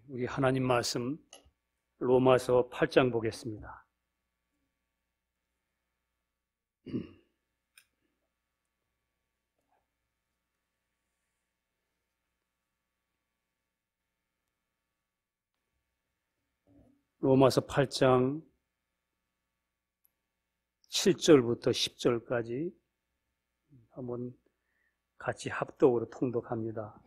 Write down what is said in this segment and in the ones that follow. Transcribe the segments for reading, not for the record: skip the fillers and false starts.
우리 하나님 말씀 로마서 8장 보겠습니다. 로마서 8장 7절부터 10절까지 한번 같이 합독으로 통독합니다.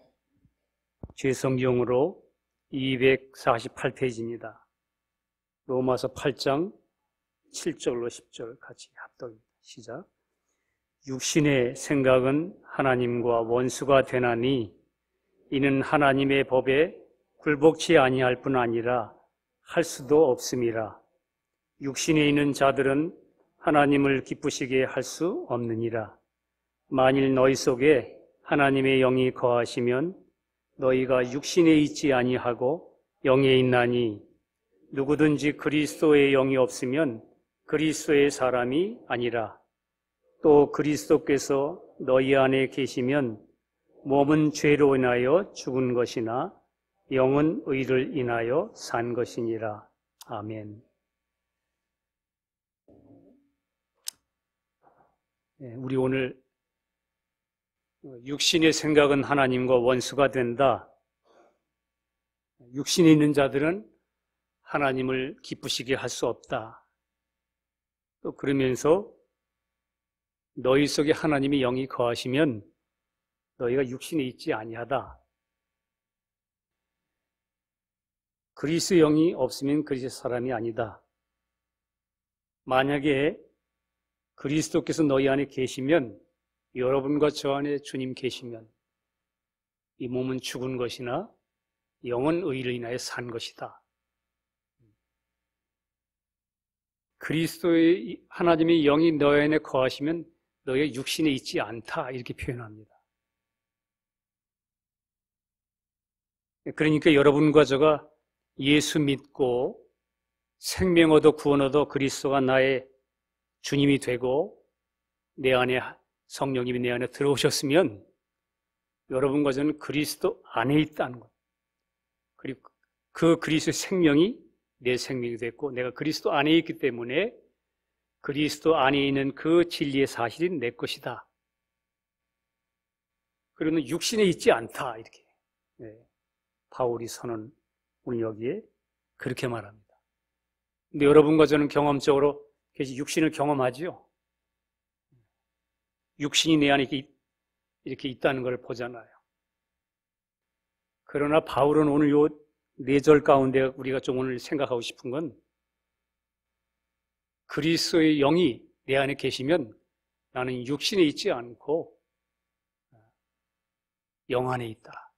제 성경으로 248페이지입니다. 로마서 8장 7절로 10절 같이 합독입니다. 시작. 육신의 생각은 하나님과 원수가 되나니 이는 하나님의 법에 굴복치 아니할 뿐 아니라 할 수도 없음이라. 육신에 있는 자들은 하나님을 기쁘시게 할 수 없느니라. 만일 너희 속에 하나님의 영이 거하시면 너희가 육신에 있지 아니하고 영에 있나니 누구든지 그리스도의 영이 없으면 그리스도의 사람이 아니라. 또 그리스도께서 너희 안에 계시면 몸은 죄로 인하여 죽은 것이나 영은 의를 인하여 산 것이니라. 아멘. 우리 오늘 육신의 생각은 하나님과 원수가 된다. 육신에 있는 자들은 하나님을 기쁘시게 할 수 없다. 또 그러면서 너희 속에 하나님의 영이 거하시면 너희가 육신에 있지 아니하다. 그리스도의 영이 없으면 그리스도의 사람이 아니다. 만약에 그리스도께서 너희 안에 계시면, 여러분과 저 안에 주님 계시면 이 몸은 죽은 것이나 영은 의를 인하여 산 것이다. 그리스도의 하나님의 영이 너희 안에 거하시면 너희가 육신에 있지 않다, 이렇게 표현합니다. 그러니까 여러분과 저가 예수 믿고 생명 얻어 구원 얻어 그리스도가 나의 주님이 되고 내 안에 성령님이 내 안에 들어오셨으면 여러분과 저는 그리스도 안에 있다는 것. 그리고 그 그리스도의 생명이 내 생명이 됐고 내가 그리스도 안에 있기 때문에 그리스도 안에 있는 그 진리의 사실이 내 것이다. 그러면 육신에 있지 않다, 이렇게 바울이 선언 오늘 여기에 그렇게 말합니다. 근데 여러분과 저는 경험적으로 육신을 경험하지요. 육신이 내 안에 이렇게 있다는 걸 보잖아요. 그러나 바울은 오늘 요 4절 가운데 우리가 좀 오늘 생각하고 싶은 건 그리스도의 영이 내 안에 계시면 나는 육신에 있지 않고 영 안에 있다.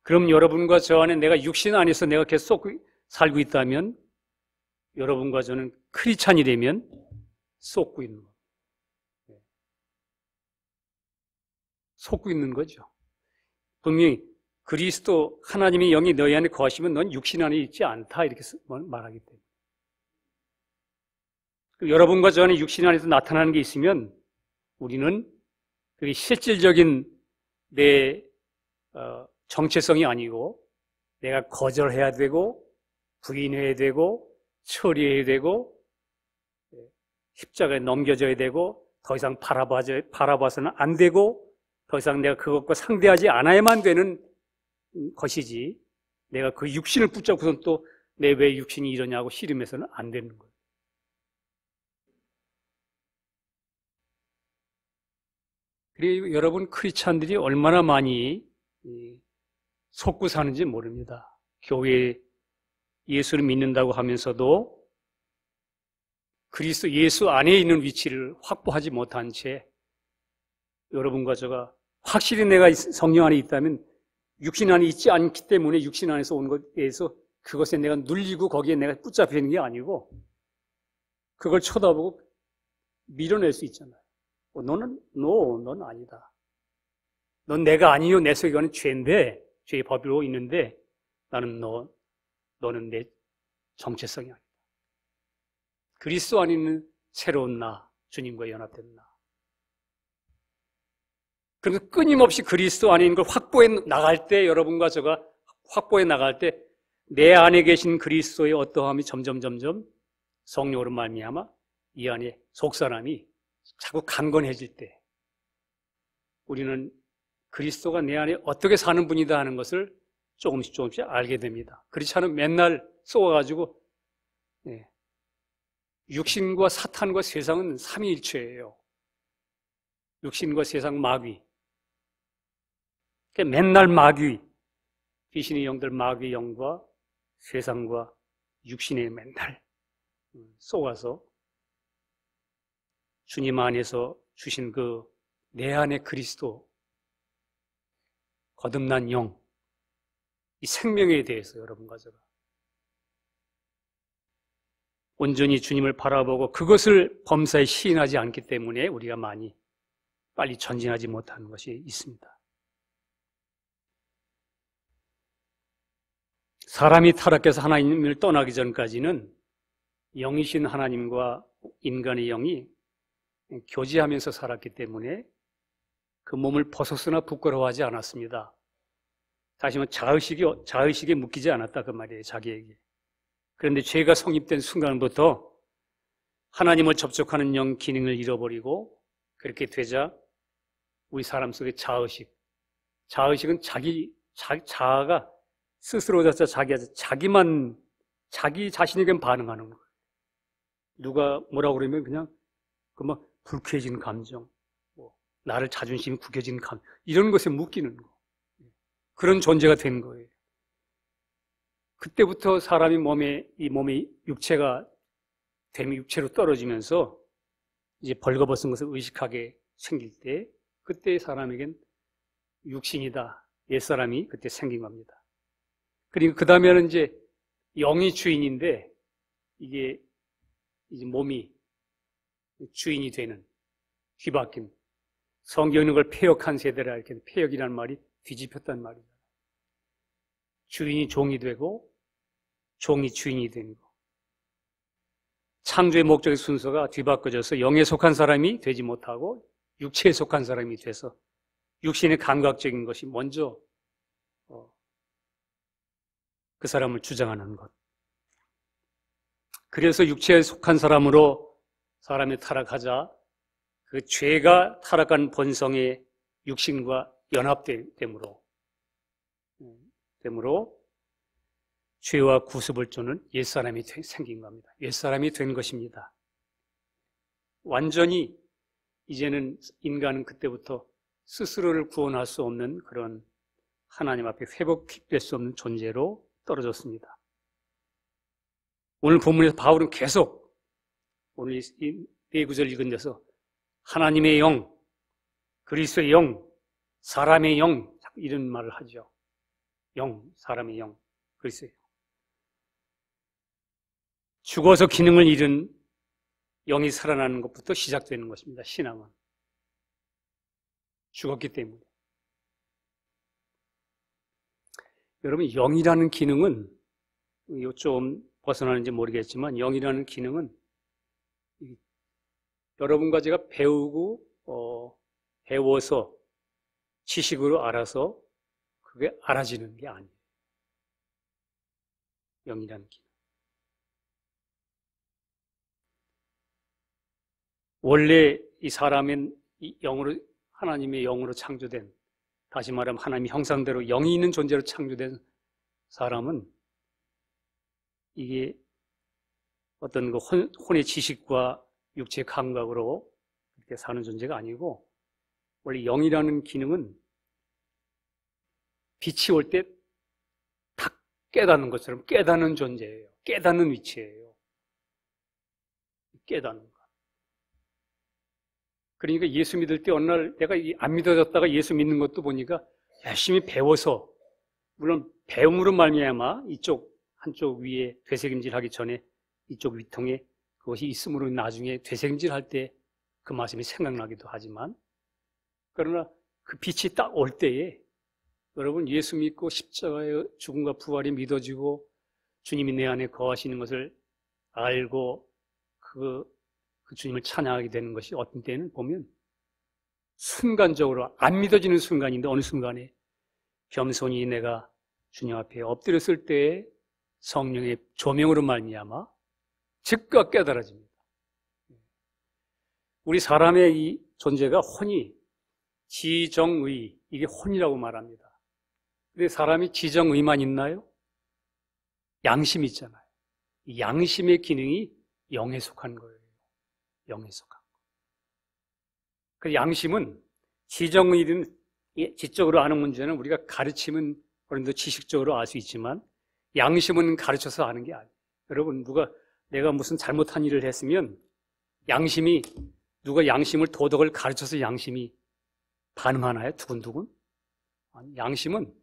그럼 여러분과 저 안에 내가 육신 안에서 내가 계속 살고 있다면 여러분과 저는 크리스찬이 되면 쏟고 있는 거예요. 쏟고 있는 거죠. 분명히 그리스도 하나님의 영이 너희 안에 거하시면 넌 육신 안에 있지 않다, 이렇게 말하기 때문에. 여러분과 저 안에 육신 안에서 나타나는 게 있으면 우리는 그게 실질적인 내 정체성이 아니고 내가 거절해야 되고 부인해야 되고 처리해야 되고 십자가에 넘겨져야 되고 더 이상 바라봐서는 안 되고 더 이상 내가 그것과 상대하지 않아야만 되는 것이지 내가 그 육신을 붙잡고선 또 내 왜 육신이 이러냐고 씨름해서는 안 되는 거예요. 그리고 여러분 크리스찬들이 얼마나 많이 속고 사는지 모릅니다. 교회에 예수를 믿는다고 하면서도 그리스도 예수 안에 있는 위치를 확보하지 못한 채 여러분과 저가 확실히 내가 성령 안에 있다면 육신 안에 있지 않기 때문에 육신 안에서 온 것에 대해서 그것에 내가 눌리고 거기에 내가 붙잡혀 있는 게 아니고 그걸 쳐다보고 밀어낼 수 있잖아요. 넌 아니다. 넌 내가 아니요. 내 속에 가는 죄인데, 죄의 법으로 있는데 너는 내 정체성이 아니다. 그리스도 안에 있는 새로운 나, 주님과 연합된 나. 그래서 끊임없이 그리스도 안에 있는 걸 확보해 나갈 때, 여러분과 제가 확보해 나갈 때 내 안에 계신 그리스도의 어떠함이 점점 성령으로 말미암아 이 안에 속사람이 자꾸 강건해질 때 우리는 그리스도가 내 안에 어떻게 사는 분이다 하는 것을 조금씩 알게 됩니다. 그렇지 않으면 맨날 쏘아가지고 육신과 사탄과 세상은 삼위일체예요. 육신과 세상 마귀. 맨날 마귀, 귀신의 영들 마귀의 영과 세상과 육신에 맨날 쏘아서 주님 안에서 주신 그 내 안에 그리스도 거듭난 영, 이 생명에 대해서 여러분과 제가 온전히 주님을 바라보고 그것을 범사에 시인하지 않기 때문에 우리가 많이 빨리 전진하지 못하는 것이 있습니다. 사람이 타락해서 하나님을 떠나기 전까지는 영이신 하나님과 인간의 영이 교제하면서 살았기 때문에 그 몸을 벗었으나 부끄러워하지 않았습니다. 다시 말해 자의식에 묶이지 않았다 그 말이에요. 자기에게. 그런데 죄가 성립된 순간부터 하나님을 접촉하는 영 기능을 잃어버리고 그렇게 되자 우리 사람 속에 자의식은 자아가 스스로 자기 자신에게 반응하는 거예요. 누가 뭐라고 그러면 그냥 막 불쾌해진 감정, 나를 자존심이 구겨진 감정, 이런 것에 묶이는 거. 그런 존재가 된 거예요. 그때부터 사람이 이 몸의 육체가 됨이 육체로 떨어지면서 이제 벌거벗은 것을 의식하게 생길 때 그때 사람에겐 육신이다, 옛사람이 그때 생긴 겁니다. 그리고 그 다음에는 이제 영이 주인인데 이게 이제 몸이 주인이 되는 뒤바뀐 성경에 있는 걸 폐역한 세대라 이렇게 폐역이라는 말이 뒤집혔단 말이죠. 주인이 종이 되고 종이 주인이 되는 거. 창조의 목적의 순서가 뒤바꿔져서 영에 속한 사람이 되지 못하고 육체에 속한 사람이 돼서 육신의 감각적인 것이 먼저 그 사람을 주장하는 것. 그래서 육체에 속한 사람으로 사람이 타락하자 그 죄가 타락한 본성의 육신과 연합됨으로 죄와 구습을 쫓는 옛사람이 생긴 겁니다. 옛사람이 된 것입니다. 완전히 이제는 인간은 그때부터 스스로를 구원할 수 없는 그런 하나님 앞에 회복될 수 없는 존재로 떨어졌습니다. 오늘 본문에서 바울은 계속 오늘 이 네 구절 읽은 데서 하나님의 영, 그리스도의 영, 사람의 영 이런 말을 하죠. 영, 사람의 영, 그리스도의 영. 죽어서 기능을 잃은 영이 살아나는 것부터 시작되는 것입니다. 신앙은. 죽었기 때문에. 여러분, 영이라는 기능은 좀 벗어나는지 모르겠지만 영이라는 기능은 여러분과 제가 배워서 지식으로 알아서 그게 알아지는 게 아니에요. 영이라는 기능. 원래 이 사람은 하나님의 영으로 창조된, 다시 말하면 하나님의 형상대로 영이 있는 존재로 창조된 사람은 이게 어떤 그 혼의 지식과 육체의 감각으로 이렇게 사는 존재가 아니고 원래 영이라는 기능은 빛이 올 때 딱 깨닫는 것처럼 깨닫는 존재예요. 깨닫는 위치예요. 깨닫는 것. 그러니까 예수 믿을 때 어느 날 내가 안 믿어졌다가 예수 믿는 것도 보니까 열심히 배워서 물론 배움으로 말미암아 한쪽 위에 되새김질하기 전에 이쪽 위통에 그것이 있으므로 나중에 되새김질할 때 그 말씀이 생각나기도 하지만 그러나 그 빛이 딱 올 때에 여러분 예수 믿고 십자가의 죽음과 부활이 믿어지고 주님이 내 안에 거하시는 것을 알고 그 주님을 찬양하게 되는 것이 어떤 때는 보면 순간적으로 안 믿어지는 순간인데 어느 순간에 겸손히 내가 주님 앞에 엎드렸을 때 성령의 조명으로 말미암아 즉각 깨달아집니다. 우리 사람의 이 존재가 혼이 지정의, 이게 혼이라고 말합니다. 근데 사람이 지정의만 있나요? 양심이 있잖아요. 이 양심의 기능이 영에 속한 거예요. 영에 속한 거. 그 양심은 지정의든 지적으로 아는 문제는 우리가 가르치면 어느 정도 지식적으로 알 수 있지만 양심은 가르쳐서 아는 게 아니에요. 여러분, 내가 무슨 잘못한 일을 했으면 누가 양심을 도덕을 가르쳐서 양심이 반응하나요? 두근두근? 아니, 양심은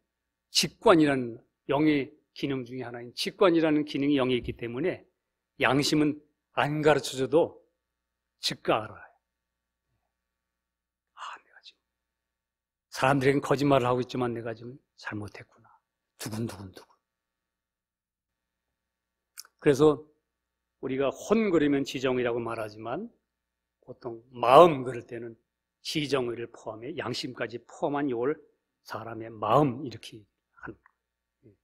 직관이라는 영의 기능 중에 하나인 직관이라는 기능이 영에 있기 때문에 양심은 안 가르쳐줘도 즉각 알아요. 내가 지금 사람들에겐 거짓말을 하고 있지만 내가 지금 잘못했구나. 두근두근두근. 그래서 우리가 혼 그러면 지정의라고 말하지만 보통 마음 그럴 때는 지정의를 포함해 양심까지 포함한 이걸 사람의 마음 이렇게 하는 거예요.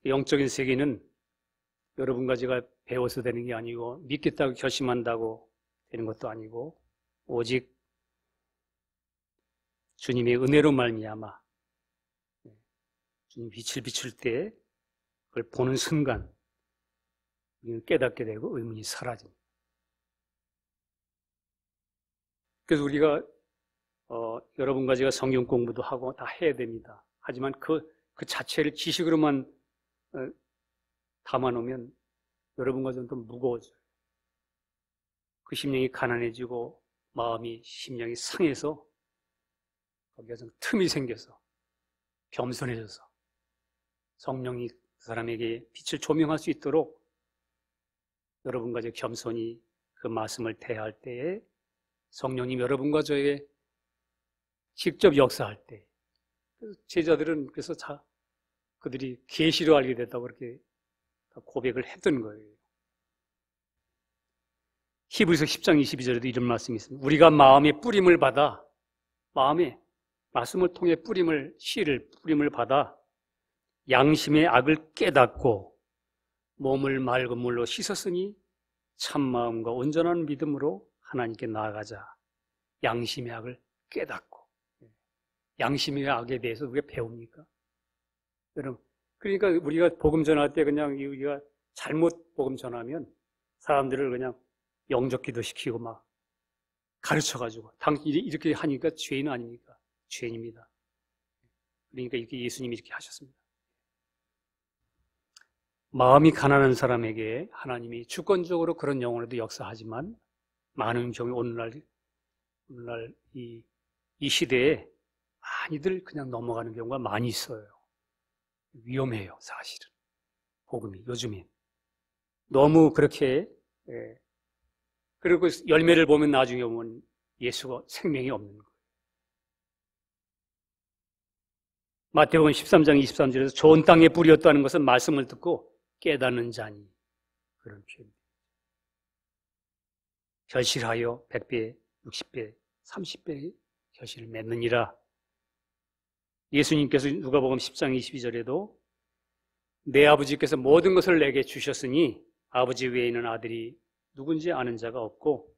영적인 세계는 여러분과 제가 배워서 되는 게 아니고 믿겠다고 결심한다고 되는 것도 아니고 오직 주님의 은혜로 말미암아 주님 빛을 비출 때 그걸 보는 순간 우리는 깨닫게 되고 의문이 사라집니다. 그래서 우리가 여러분과 제가 성경 공부도 하고 다 해야 됩니다. 하지만 그 자체를 지식으로만 담아놓으면 여러분과 저는 또 무거워져요. 그 심령이 가난해지고 심령이 상해서 거기가 좀 틈이 생겨서 겸손해져서 성령이 그 사람에게 빛을 조명할 수 있도록 여러분과 저 겸손히 그 말씀을 대할 때에 성령님 여러분과 저에게 직접 역사할 때 제자들은 그래서 그들이 계시로 알게 됐다고 그렇게 고백을 했던 거예요. 히브리서 10장 22절에도 이런 말씀이 있습니다. 우리가 마음의 뿌림을 받아 마음의 말씀을 통해 씨를 뿌림을 받아 양심의 악을 깨닫고 몸을 맑은 물로 씻었으니 참마음과 온전한 믿음으로 하나님께 나아가자. 양심의 악을 깨닫고. 양심의 악에 대해서 우리가 배웁니까? 여러분, 그러니까 우리가 복음 전할 때 그냥 우리가 잘못 복음 전하면 사람들을 그냥 영접기도 시키고 막 가르쳐가지고 이렇게 하니까 죄인 아닙니까? 죄인입니다. 그러니까 이렇게 예수님이 이렇게 하셨습니다. 마음이 가난한 사람에게 하나님이 주권적으로 그런 영혼에도 역사하지만 많은 경우 오늘날 이 시대에 많이들 그냥 넘어가는 경우가 많이 있어요. 위험해요, 사실은. 복음이 요즘엔 너무 그렇게 그리고 열매를 보면 나중에 보면 예수가 생명이 없는 거예요. 마태복음 13장 23절에서 좋은 땅에 뿌렸다는 것은 말씀을 듣고 깨닫는 자니 그런 표현입니다. 결실하여 100배, 60배, 30배의 결실을 맺느니라. 예수님께서 누가복음 10장 22절에도 내 아버지께서 모든 것을 내게 주셨으니 아버지 외에는 아들이 누군지 아는 자가 없고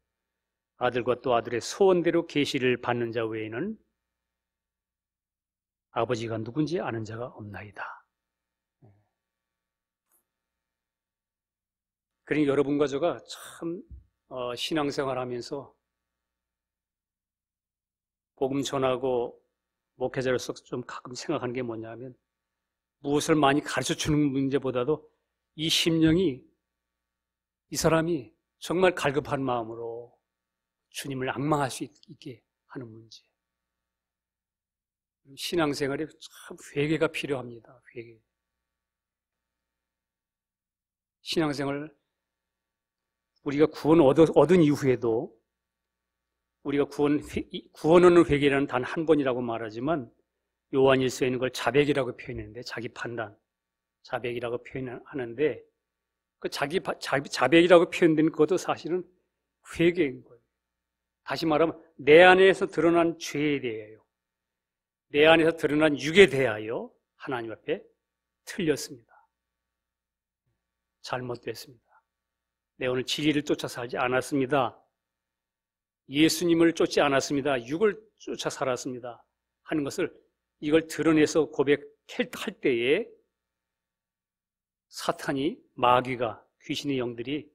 아들과 또 아들의 소원대로 계시를 받는 자 외에는 아버지가 누군지 아는 자가 없나이다. 그러니 여러분과 저가 참 신앙생활 하면서 복음 전하고 목회자로서 좀 가끔 생각하는 게 뭐냐면 무엇을 많이 가르쳐주는 문제보다도 이 심령이 이 사람이 정말 갈급한 마음으로 주님을 앙망할 수 있게 하는 문제. 신앙생활에 참 회개가 필요합니다. 회개. 신앙생활 우리가 구원 얻은 이후에도 우리가 구원하는 회개라는 단 한 번이라고 말하지만 요한일서에는 그걸 자백이라고 표현했는데 자기 판단, 자백이라고 표현하는데 그 자백이라고 표현된 그것도 사실은 회개인 거예요. 다시 말하면 내 안에서 드러난 죄에 대하여, 내 안에서 드러난 육에 대하여 하나님 앞에 틀렸습니다. 잘못됐습니다. 내 오늘 진리를 쫓아 살지 않았습니다. 예수님을 쫓지 않았습니다. 육을 쫓아 살았습니다. 하는 것을 이걸 드러내서 고백할 때에 사탄이, 마귀가, 귀신의 영들이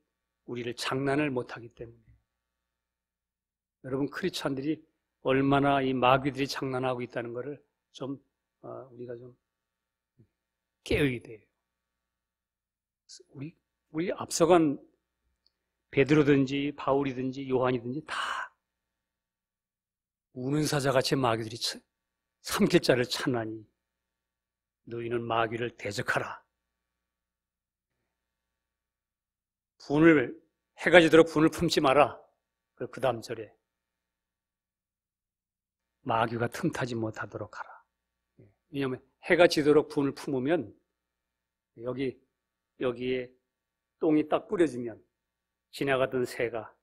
우리를 장난을 못하기 때문에, 여러분 크리스찬들이 얼마나 이 마귀들이 장난하고 있다는 것을 좀 우리가 좀 깨어야 돼요. 우리 앞서간 베드로든지 바울이든지 요한이든지 다 우는 사자같이 마귀들이 삼킬 자를 찾나니 너희는 마귀를 대적하라. 해가 지도록 분을 품지 마라. 그 다음 절에 마귀가 틈타지 못하도록 하라. 왜냐하면 해가 지도록 분을 품으면 여기에 똥이 딱 뿌려지면 지나가던 새가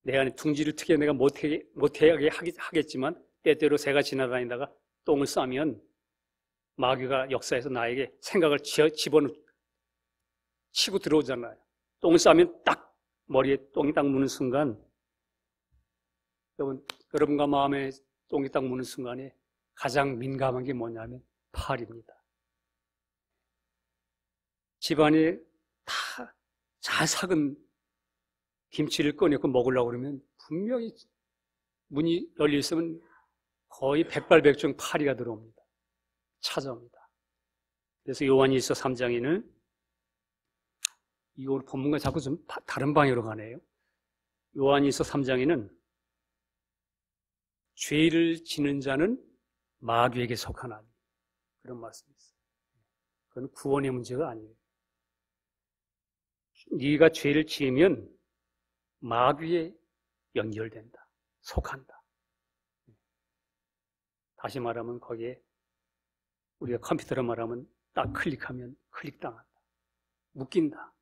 내 안에 둥지를 트게 내가 못하게 하겠지만 때때로 새가 지나다니다가 똥을 싸면 마귀가 역사에서 나에게 생각을 치고 들어오잖아요. 똥을 싸면 딱 머리에 똥이 딱 무는 순간, 여러분과 마음에 똥이 딱 무는 순간에 가장 민감한 게 뭐냐면 팔입니다. 집안에 다 잘 삭은 김치를 꺼내고 먹으려고 그러면 분명히 문이 열려 있으면 거의 백발백중 파리가 들어옵니다. 찾아옵니다. 그래서 요한일서 3장에는 이거 본문과 자꾸 좀 다른 방향으로 가네요. 요한일서 3장에는 죄를 지는 자는 마귀에게 속하나니, 그런 말씀이 있어요. 그건 구원의 문제가 아니에요. 네가 죄를 지으면 마귀에 연결된다. 속한다. 다시 말하면 거기에 우리가 컴퓨터로 말하면 딱 클릭하면 클릭당한다. 묶인다.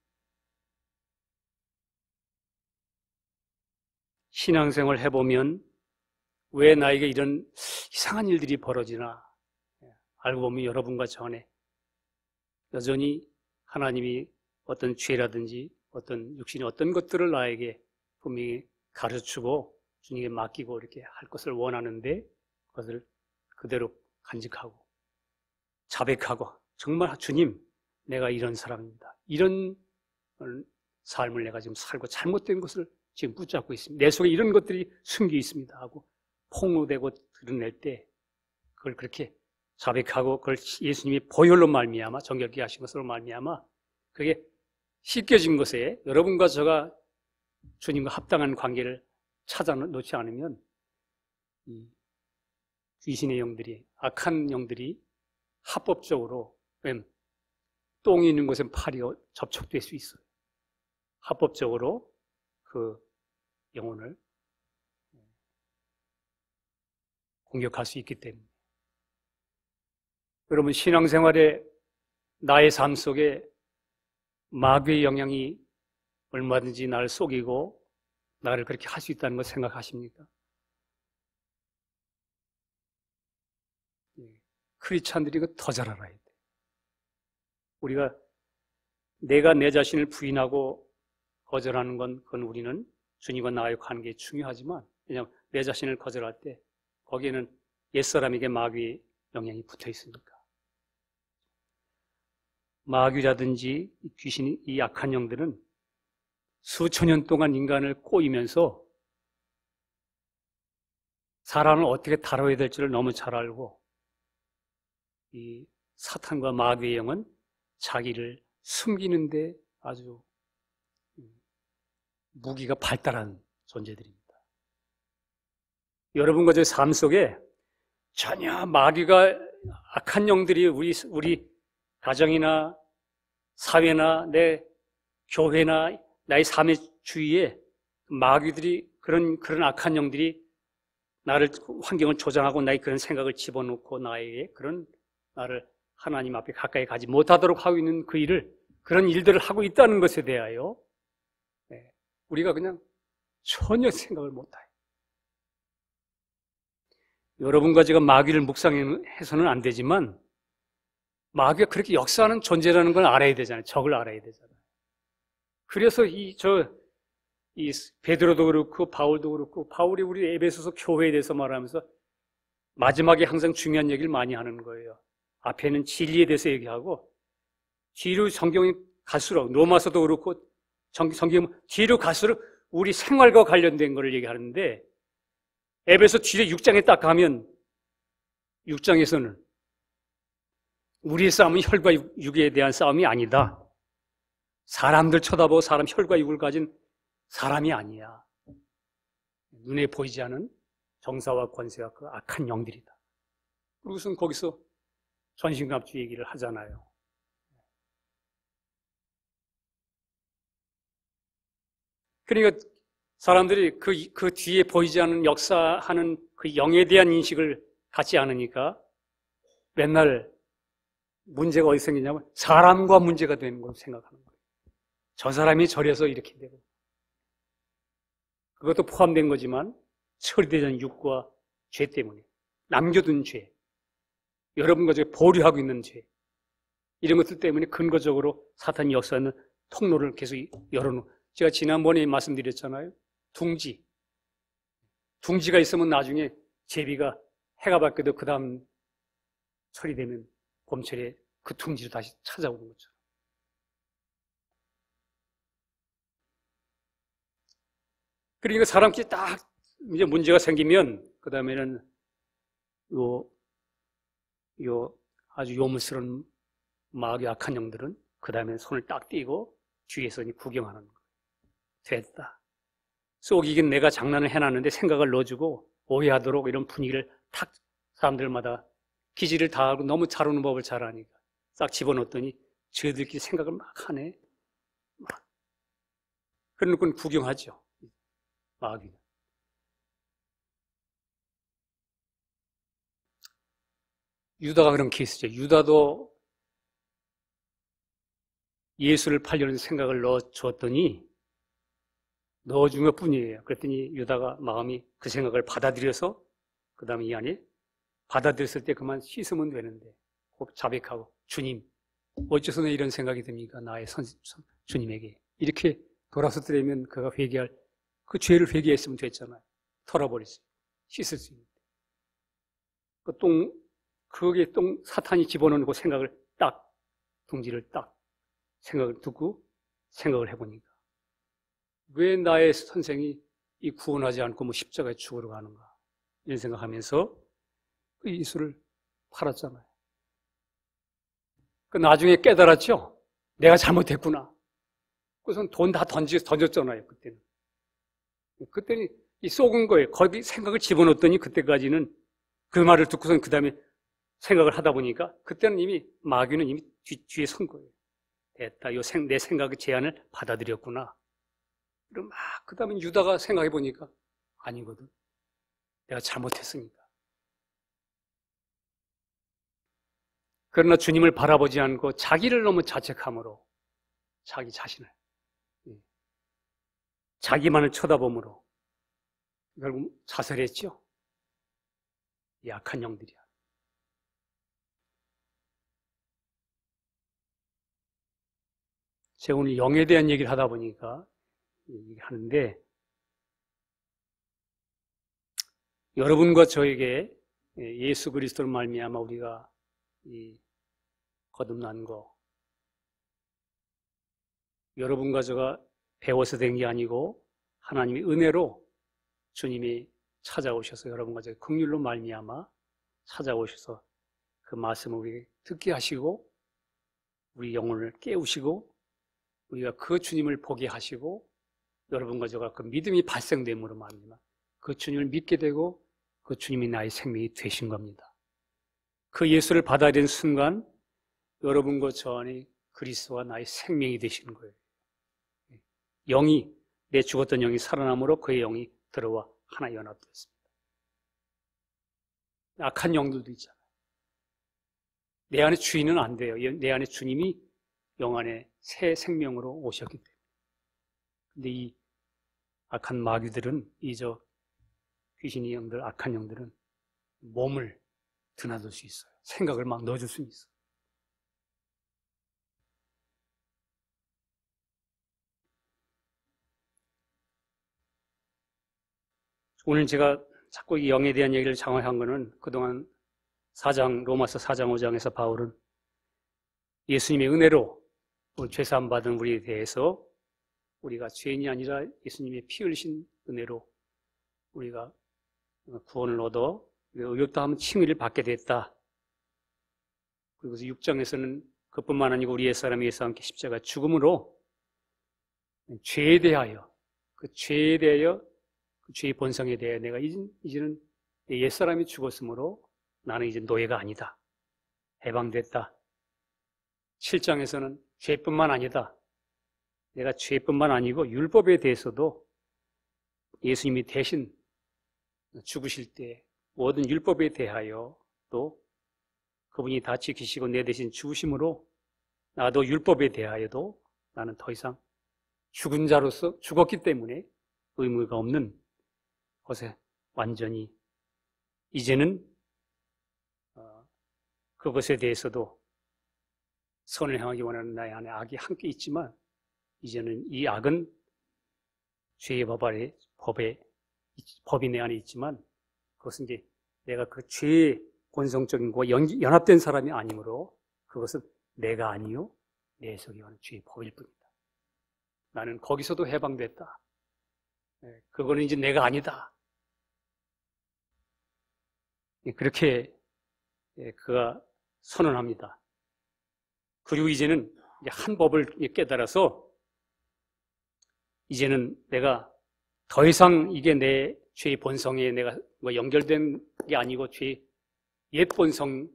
신앙생활 해보면 왜 나에게 이런 이상한 일들이 벌어지나, 알고 보면 여러분과 저 안에 여전히 하나님이 어떤 죄라든지 어떤 육신의 어떤 것들을 나에게 분명히 가르치고 주님께 맡기고 이렇게 할 것을 원하는데 그것을 그대로 간직하고 자백하고, 정말 주님, 내가 이런 사람입니다. 이런 삶을 내가 지금 살고 잘못된 것을 지금 붙잡고 있습니다. 내 속에 이런 것들이 숨겨 있습니다 하고 폭로되고 드러낼 때 그걸 그렇게 자백하고 그걸 예수님이 보혈로 말미암아, 정결케 하신 것으로 말미암아 그게 씻겨진 것에 여러분과 저가 주님과 합당한 관계를 찾아 놓지 않으면 이 귀신의 영들이, 악한 영들이 합법적으로, 똥이 있는 곳엔 팔이 접촉될 수 있어요. 합법적으로 그 영혼을 공격할 수 있기 때문에. 여러분, 신앙생활에 나의 삶 속에 마귀의 영향이 얼마든지 나를 속이고 나를 그렇게 할 수 있다는 걸 생각하십니까? 크리스찬들이 더 잘 알아야 돼. 우리가 내가 내 자신을 부인하고 거절하는 건 그건 우리는 주님과 나의 관계에 중요하지만, 왜냐하면 내 자신을 거절할 때 거기에는 옛사람에게 마귀의 영향이 붙어 있으니까. 마귀라든지 귀신이, 이 약한 영들은 수천 년 동안 인간을 꼬이면서 사람을 어떻게 다뤄야 될지를 너무 잘 알고, 이 사탄과 마귀의 영은 자기를 숨기는데 아주 무기가 발달한 존재들입니다. 여러분과 제 삶 속에 전혀 마귀가, 악한 영들이 우리 가정이나 사회나 내 교회나 나의 삶의 주위에 마귀들이, 그런 악한 영들이 나를, 환경을 조장하고 나의 그런 생각을 집어넣고 나에게 나를 하나님 앞에 가까이 가지 못하도록 하고 있는 그 일을 그런 일들을 하고 있다는 것에 대하여 우리가 그냥 전혀 생각을 못해요. 여러분과 제가 마귀를 묵상해서는 안 되지만 마귀가 그렇게 역사하는 존재라는 걸 알아야 되잖아요. 적을 알아야 되잖아요. 그래서 이 베드로도 그렇고 바울도 그렇고 바울이 우리 에베소서 교회에 대해서 말하면서 마지막에 항상 중요한 얘기를 많이 하는 거예요. 앞에는 진리에 대해서 얘기하고 뒤로 성경이 갈수록 로마서도 그렇고 성경 뒤로 갈수록 우리 생활과 관련된 거를 얘기하는데 에베소 뒤에 6장에 딱 가면 6장에서는 우리의 싸움은 혈과 육에 대한 싸움이 아니다. 사람들 쳐다보고 사람 혈과 육을 가진 사람이 아니야. 눈에 보이지 않은 정사와 권세와 그 악한 영들이다. 그리고선 거기서 전신갑주 얘기를 하잖아요. 그러니까 사람들이 그 뒤에 보이지 않는 역사하는 그 영에 대한 인식을 갖지 않으니까 맨날 문제가 어디 생기냐면 사람과 문제가 되는 걸로 생각하는 거예요. 저 사람이 저래서 이렇게 되고 그것도 포함된 거지만 처리되지 않은 육과 죄 때문에 남겨둔 죄, 여러분과 제가 보류하고 있는 죄 이런 것들 때문에 근거적으로 사탄이 역사하는 통로를 계속 열어놓은 제가 지난번에 말씀드렸잖아요. 둥지가 있으면 나중에 제비가 해가 밝게도 그 다음 처리되면 봄철에 그 둥지로 다시 찾아오는 거죠. 그러니까 사람끼리 딱 이제 문제가 생기면 그 다음에는 아주 요물스러운 마귀 악한 영들은 그 다음에 손을 딱 띄고 뒤에서 구경하는 거예요. 됐다. 쏙이긴 내가 장난을 해놨는데 생각을 넣어주고 오해하도록 이런 분위기를 탁 사람들마다 기지를 다 하고 너무 잘 오는 법을 잘 아니까 싹 집어넣었더니 저희들끼리 생각을 막 하네. 그러니까 구경하죠. 마귀는. 유다가 그런 케이스죠. 유다도 예수를 팔려는 생각을 넣어주었더니 넣어준 것 뿐이에요. 그랬더니 유다가 마음이 그 생각을 받아들여서 그 다음에 이 안에 받아들였을 때 그만 씻으면 되는데 꼭 자백하고 주님 어째서 내 이런 생각이 듭니까? 나의 주님에게 이렇게 돌아서더라면 그가 회개할 그 죄를 회개했으면 됐잖아요. 털어버렸어요. 씻을 수 있는데 거기에 사탄이 집어넣는 그 생각을 딱 둥지를 딱 생각을 듣고 생각을 해보니까 왜 나의 선생이 이 구원하지 않고 뭐 십자가에 죽으러 가는가 이런 생각하면서 그 예수를 팔았잖아요. 그 나중에 깨달았죠. 내가 잘못했구나. 그래서 돈 다 던졌잖아요. 그때는 이 속은 거예요. 거기 생각을 집어넣었더니 그때까지는 그 말을 듣고선 그 다음에 생각을 하다 보니까 그때는 이미 마귀는 이미 뒤에 선 거예요. 됐다. 내 생각의 제안을 받아들였구나. 그럼 그 다음에 유다가 생각해 보니까 아니거든. 내가 잘못했으니까. 그러나 주님을 바라보지 않고 자기를 너무 자책함으로 자기 자신을 자기만을 쳐다봄으로 결국 자살했죠. 약한 영들이야. 제가 오늘 영에 대한 얘기를 하다 보니까 하는데 여러분과 저에게 예수 그리스도로 말미암아 우리가 거듭난 거 여러분과 제가 배워서 된 게 아니고 하나님의 은혜로 주님이 찾아오셔서 여러분과 제가 긍휼로 말미암아 찾아오셔서 그 말씀을 우리에게 듣게 하시고 우리 영혼을 깨우시고 우리가 그 주님을 보게 하시고 여러분과 제가 그 믿음이 발생됨으로 말미암아 그 주님을 믿게 되고 그 주님이 나의 생명이 되신 겁니다. 그 예수를 받아들인 순간 여러분과 저 안에 그리스도가 나의 생명이 되시는 거예요. 영이 내 죽었던 영이 살아남으로 그의 영이 들어와 하나 연합되었습니다. 악한 영들도 있잖아요. 내 안에 주인은 안 돼요. 내 안에 주님이 영 안에 새 생명으로 오셨기 때문에. 근데 이 악한 마귀들은, 귀신의 영들, 악한 영들은 몸을 드나들 수 있어요. 생각을 막 넣어줄 수 있어요. 오늘 제가 자꾸 이 영에 대한 얘기를 장화한 거는 그동안 로마서 4장 5장에서 바울은 예수님의 은혜로 죄사함 받은 우리에 대해서 우리가 죄인이 아니라 예수님의 피 흘리신 은혜로 우리가 구원을 얻어 의롭다함 칭의를 받게 됐다. 그리고 6장에서는 그뿐만 아니고 우리 옛사람이 예수와 함께 십자가 죽음으로 죄에 대하여 그 죄의 본성에 대해 내가 이제는 내 옛사람이 죽었으므로 나는 이제 노예가 아니다. 해방됐다. 7장에서는 죄뿐만 아니다. 내가 죄뿐만 아니고 율법에 대해서도 예수님이 대신 죽으실 때 모든 율법에 대하여 또 그분이 다 지키시고 내 대신 죽으심으로 나도 율법에 대하여도 나는 더 이상 죽은 자로서 죽었기 때문에 의무가 없는 것에 완전히 이제는 그것에 대해서도 선을 향하기 원하는 나의 안에 악이 함께 있지만 이제는 이 악은 죄의 법이 내 안에 있지만 그것은 이제 내가 그 죄의 본성적인 것과 연합된 사람이 아니므로 그것은 내가 아니요 내 속에 하는 죄의 법일 뿐이다. 나는 거기서도 해방됐다. 그거는 이제 내가 아니다. 그렇게 그가 선언합니다. 그리고 이제는 한 법을 깨달아서 이제는 내가 더 이상 이게 내 죄의 본성에 내가 연결된 게 아니고 죄의 옛 본성,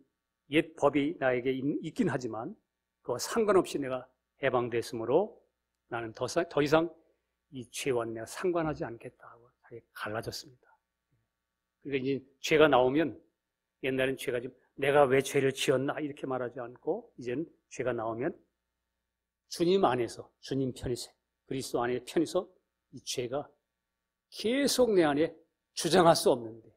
옛 법이 나에게 있긴 하지만 그와 상관없이 내가 해방됐으므로 나는 더 이상 이 죄와 내가 상관하지 않겠다 하고 갈라졌습니다. 그러니까 이제 죄가 나오면 옛날엔 죄가 좀 내가 왜 죄를 지었나 이렇게 말하지 않고 이제는 죄가 나오면 주님 안에서 주님 편에서 그리스도 안에 편에서 이 죄가 계속 내 안에 주장할 수 없는데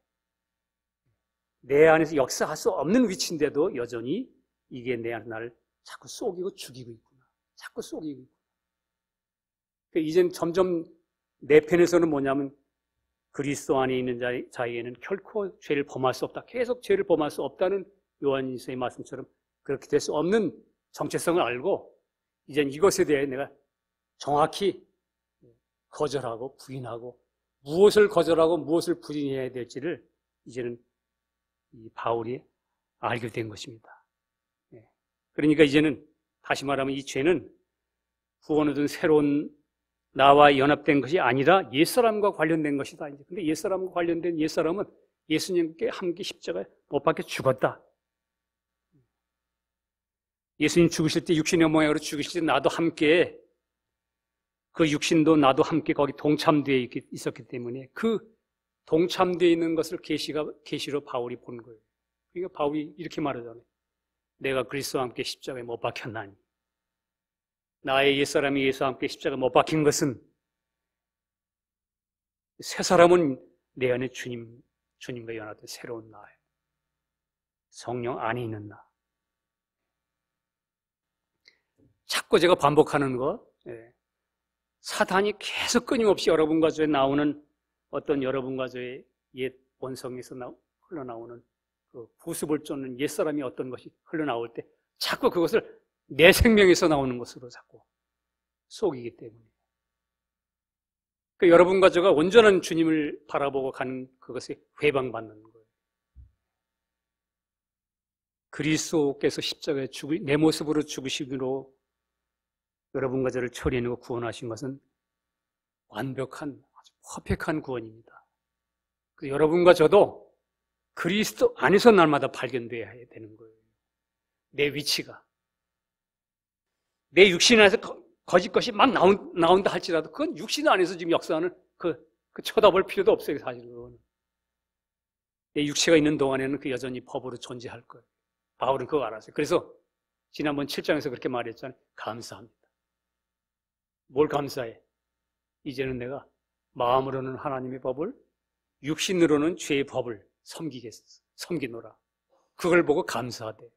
내 안에서 역사할 수 없는 위치인데도 여전히 이게 내 안에 나를 자꾸 속이고 죽이고 있구나. 자꾸 속이고 있구나. 그러니까 이젠 점점 내 편에서는 뭐냐면 그리스도 안에 있는 자에게는 결코 죄를 범할 수 없다. 계속 죄를 범할 수 없다는 요한일서의 말씀처럼 그렇게 될 수 없는 정체성을 알고 이젠 이것에 대해 내가 정확히 거절하고 부인하고 무엇을 거절하고 무엇을 부인해야 될지를 이제는 이 바울이 알게 된 것입니다. 그러니까 이제는 다시 말하면 이 죄는 구원 얻은 새로운 나와 연합된 것이 아니라 옛사람과 관련된 것이다. 근데 옛사람과 관련된 옛사람은 예수님께 함께 십자가에 못 박혀 죽었다. 예수님 죽으실 때 육신의 모양으로 죽으실 때 나도 함께 그 육신도 나도 함께 거기 동참되어 있었기 때문에 그 동참되어 있는 것을 계시로 바울이 본 거예요. 그러니까 바울이 이렇게 말하잖아요. 내가 그리스도와 함께 십자가에 못 박혔나니 나의 옛사람이 예수와 함께 십자가에 못 박힌 것은 새 사람은 내 안에 주님과 연합된 새로운 나예요. 성령 안에 있는 나. 자꾸 제가 반복하는 거, 사단이 계속 끊임없이 여러분과 저에 나오는 어떤 여러분과 저의 옛 본성에서 흘러나오는 그 부습을 쫓는 옛사람이 어떤 것이 흘러나올 때 자꾸 그것을 내 생명에서 나오는 것으로 자꾸 속이기 때문에. 그러니까 여러분과 저가 온전한 주님을 바라보고 가는 그것에 회방받는 거예요. 그리스도께서 십자가에 내 모습으로 죽으심으로 여러분과 저를 처리해내고 구원하신 것은 완벽한 아주 퍼펙트한 구원입니다. 여러분과 저도 그리스도 안에서 날마다 발견돼야 되는 거예요. 내 위치가. 내 육신 안에서 거짓 것이 막 나온다 할지라도 그건 육신 안에서 지금 역사하는 그 쳐다볼 필요도 없어요, 사실은. 그거는. 내 육체가 있는 동안에는 그 여전히 법으로 존재할 거예요. 바울은 그거 알았어요. 그래서 지난번 7장에서 그렇게 말했잖아요. 감사합니다. 뭘 감사해? 이제는 내가 마음으로는 하나님의 법을, 육신으로는 죄의 법을 섬기노라. 그걸 보고 감사하대.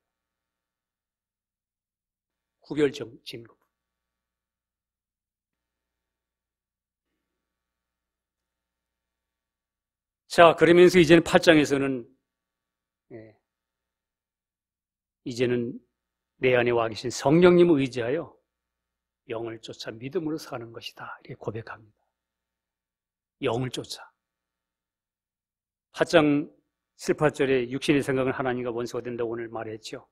구별진 것. 자, 그러면서 이제는 8장에서는 이제는 내 안에 와 계신 성령님을 의지하여 영을 쫓아 믿음으로 사는 것이다. 이렇게 고백합니다. 영을 쫓아. 8장 7, 8절에 육신의 생각은 하나님과 원수가 된다고 오늘 말했죠.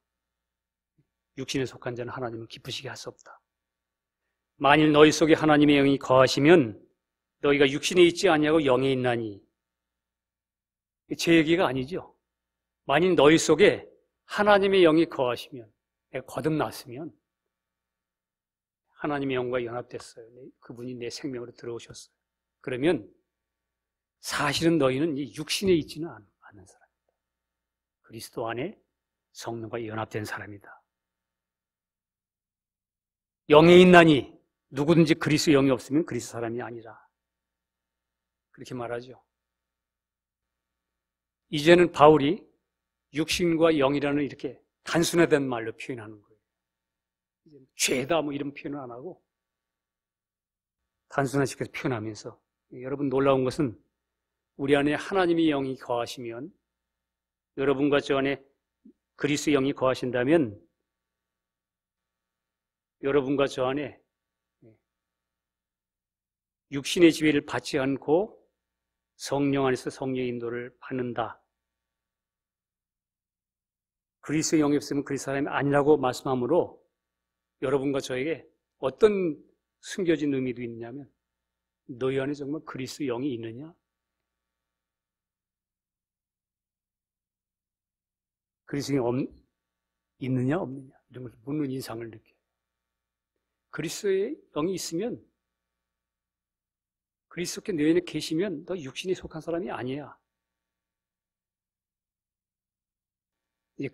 육신에 속한 자는 하나님을 기쁘시게 할 수 없다. 만일 너희 속에 하나님의 영이 거하시면 너희가 육신에 있지 아니하고 영에 있나니. 제 얘기가 아니죠. 만일 너희 속에 하나님의 영이 거하시면, 내가 거듭났으면 하나님의 영과 연합됐어요. 그분이 내 생명으로 들어오셨어요. 그러면 사실은 너희는 이 육신에 있지는 않은 사람이다. 그리스도 안에 성령과 연합된 사람이다. 영에 있나니 누구든지 그리스도 영이 없으면 그리스도 사람이 아니라. 그렇게 말하죠. 이제는 바울이 육신과 영이라는 이렇게 단순화된 말로 표현하는 거예요. 죄다 뭐 이런 표현을 안 하고 단순화시켜서 표현하면서, 여러분 놀라운 것은 우리 안에 하나님의 영이 거하시면, 여러분과 저 안에 그리스도의 영이 거하신다면 여러분과 저 안에 육신의 지배를 받지 않고 성령 안에서 성령의 인도를 받는다. 그리스도의 영이 없으면 그리스도 사람이 아니라고 말씀하므로 여러분과 저에게 어떤 숨겨진 의미도 있냐면, 너희 안에 정말 그리스도의 영이 있느냐? 그리스도의 영이 있느냐 없느냐? 이런 걸 묻는 인상을 느껴요. 그리스도의 영이 있으면, 그리스도께 내 안에 계시면 너 육신에 속한 사람이 아니야.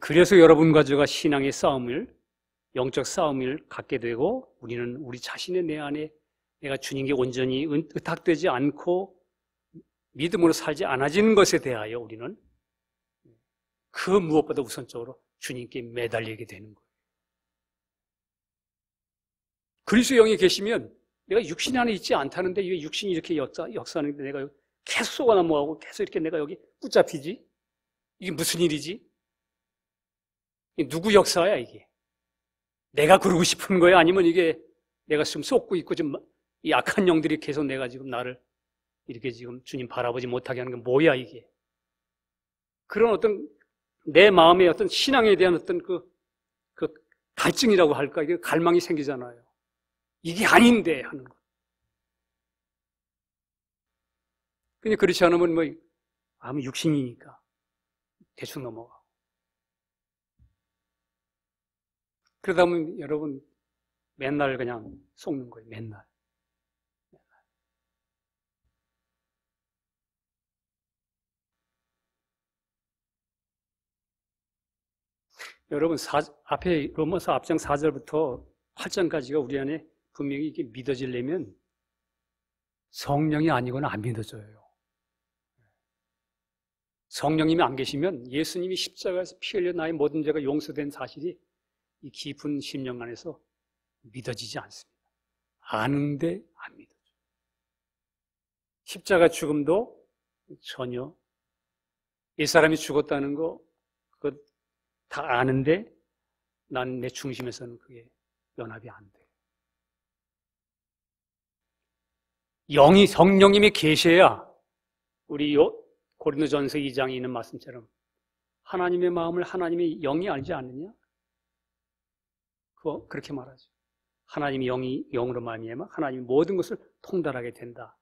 그래서 여러분과 저가 신앙의 싸움을, 영적 싸움을 갖게 되고, 우리는 우리 자신의 내 안에 내가 주님께 온전히 의탁되지 않고 믿음으로 살지 않아지는 것에 대하여 우리는 그 무엇보다 우선적으로 주님께 매달리게 되는 거예요. 그리스도 영이 계시면 내가 육신 안에 있지 않다는데 왜 육신이 이렇게 역사하는데 내가 계속 쏘가 넘어가고 계속 이렇게 내가 여기 붙잡히지? 이게 무슨 일이지? 이게 누구 역사야 이게? 내가 그러고 싶은 거야? 아니면 이게 내가 지금 쏟고 있고 좀 약한 영들이 계속 내가 지금 나를 이렇게 지금 주님 바라보지 못하게 하는 게 뭐야 이게? 그런 어떤 내 마음의 어떤 신앙에 대한 어떤 그 갈증이라고 할까? 이게 갈망이 생기잖아요. 이게 아닌데 하는 것. 그냥 그렇지 않으면 뭐 아무 육신이니까 대충 넘어가. 그러다 보면 여러분 맨날 그냥 속는 거예요. 맨날. 여러분 앞에 로마서 앞장 4절부터 8장까지가 우리 안에 분명히 이게 믿어지려면 성령이 아니거나 안 믿어져요. 성령님이 안 계시면 예수님이 십자가에서 피 흘려 나의 모든 죄가 용서된 사실이 이 깊은 심령 안에서 믿어지지 않습니다. 아는데 안 믿어져요. 십자가 죽음도 전혀 이 사람이 죽었다는 거 그거 다 아는데 난 내 중심에서는 그게 연합이 안 돼. 영이 성령님이 계셔야 우리 고린도전서 2장에 있는 말씀처럼 하나님의 마음을 하나님의 영이 알지 않느냐? 그거 그렇게 말하죠. 하나님의 영이 영으로 말미암아 하나님이 모든 것을 통달하게 된다.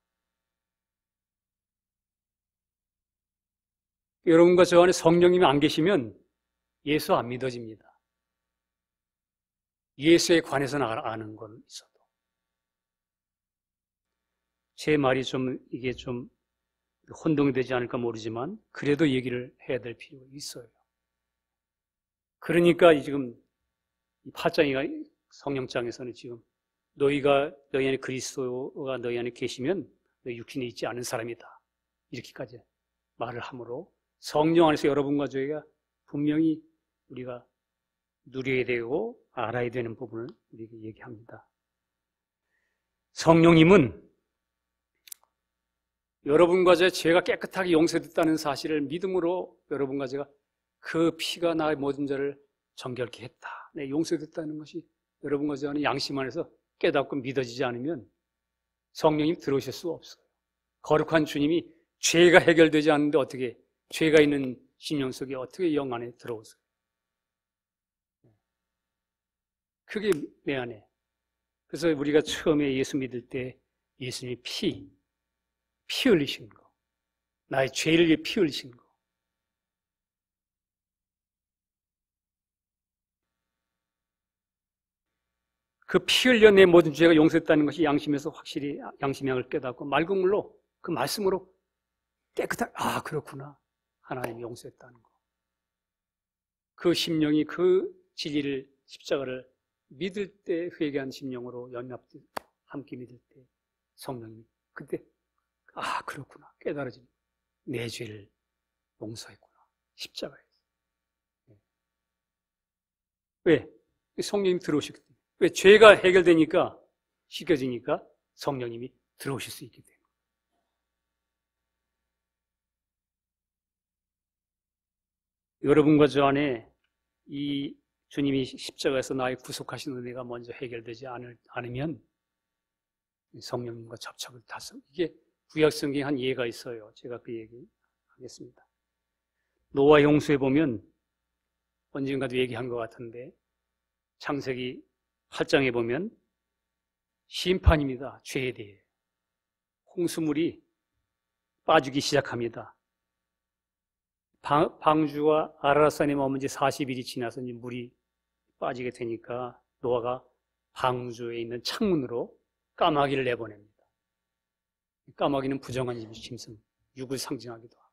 여러분과 저 안에 성령님이 안 계시면 예수 안 믿어집니다. 예수에 관해서는 아는 건 있어도. 제 말이 이게 좀 혼동이 되지 않을까 모르지만 그래도 얘기를 해야 될 필요가 있어요. 그러니까 지금 이 8장이 성령장에서는 지금 너희 안에 그리스도가 너희 안에 계시면 너희 육신에 있지 않은 사람이다. 이렇게까지 말을 하므로 성령 안에서 여러분과 저희가 분명히 우리가 누려야 되고 알아야 되는 부분을 우리에게 얘기합니다. 성령님은 여러분과 제 죄가 깨끗하게 용서됐다는 사실을 믿음으로 여러분과 제가 그 피가 나의 모든 죄를 정결케 했다. 내 용서됐다는 것이 여러분과 제 안에 양심 안에서 깨닫고 믿어지지 않으면 성령님 들어오실 수가 없어요. 거룩한 주님이 죄가 해결되지 않는데 어떻게 죄가 있는 심령 속에 어떻게 영 안에 들어오세요? 그게 내 안에. 그래서 우리가 처음에 예수 믿을 때 예수님이 피 흘리신 거, 나의 죄를 위해 피 흘리신 거. 그 피 흘려 내 모든 죄가 용서했다는 것이 양심에서 확실히 양심양을 깨닫고 맑은 물로 그 말씀으로 깨끗하게 그렇구나. 하나님이 용서했다는 거. 그 심령이 그 진리를 십자가를 믿을 때 회개한 심령으로 함께 믿을 때 성령님이 그때 그렇구나. 깨달아지는 내 죄를 용서했구나. 십자가에서. 왜? 성령님이 들어오시기 때문에. 왜? 죄가 해결되니까 씻겨지니까 성령님이 들어오실 수 있기 때문에. 여러분과 저 안에 이 주님이 십자가에서 나의 구속하신 은혜가 먼저 해결되지 않으면 성령님과 접촉을 다서 이게 구약성경에 한 예가 있어요. 제가 그 얘기 하겠습니다. 노아 홍수에 보면 언젠가도 얘기한 것 같은데 창세기 8장에 보면 심판입니다. 죄에 대해. 홍수물이 빠지기 시작합니다. 방주와 아라라산에 머문 지 40일이 지나서 이제 물이 빠지게 되니까 노아가 방주에 있는 창문으로 까마귀를 내보냅니다. 까마귀는 부정한 짐승, 육을 상징하기도 하고.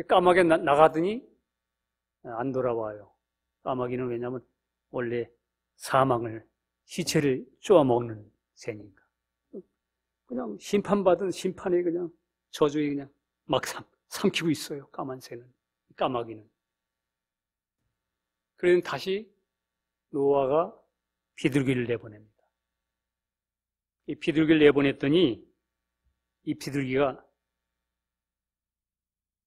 까마귀가 나가더니 안 돌아와요. 까마귀는 왜냐하면 원래 사망을, 시체를 쪼아먹는 새니까. 그냥 심판받은 심판에 그냥 저주에 그냥 막 삼키고 있어요. 까만 새는, 까마귀는. 그래서 다시 노아가 비둘기를 내보냅니다. 이 비둘기를 내보냈더니 이 비둘기가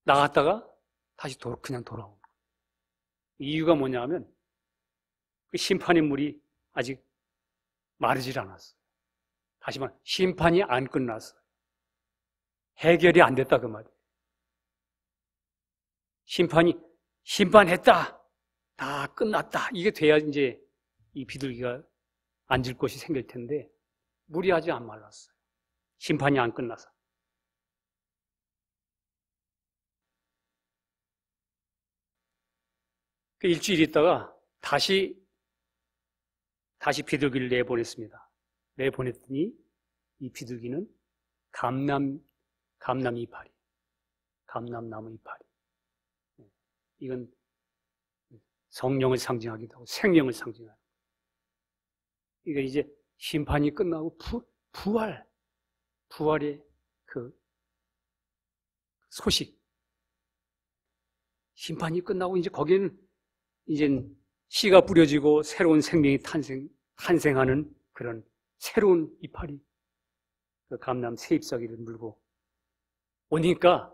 나갔다가 다시 그냥 돌아오는 거예요. 이유가 뭐냐 하면 그 심판의 물이 아직 마르질 않았어요. 다시 말해 심판이 안 끝났어요. 해결이 안 됐다 그 말이에요. 심판했다. 다 끝났다. 이게 돼야 이제 이 비둘기가 앉을 곳이 생길 텐데 물이 아직 안 말랐어요. 심판이 안 끝나서. 그 일주일 있다가 다시 비둘기를 내보냈습니다. 내보냈더니 이 비둘기는 감람나무 이파리. 이건 성령을 상징하기도 하고 생명을 상징하는. 이거 이제 심판이 끝나고 부활의 그 소식. 심판이 끝나고 이제 거기에는 이제 씨가 뿌려지고 새로운 생명이 탄생하는 그런 새로운 이파리. 그 감람 새잎사귀를 물고 오니까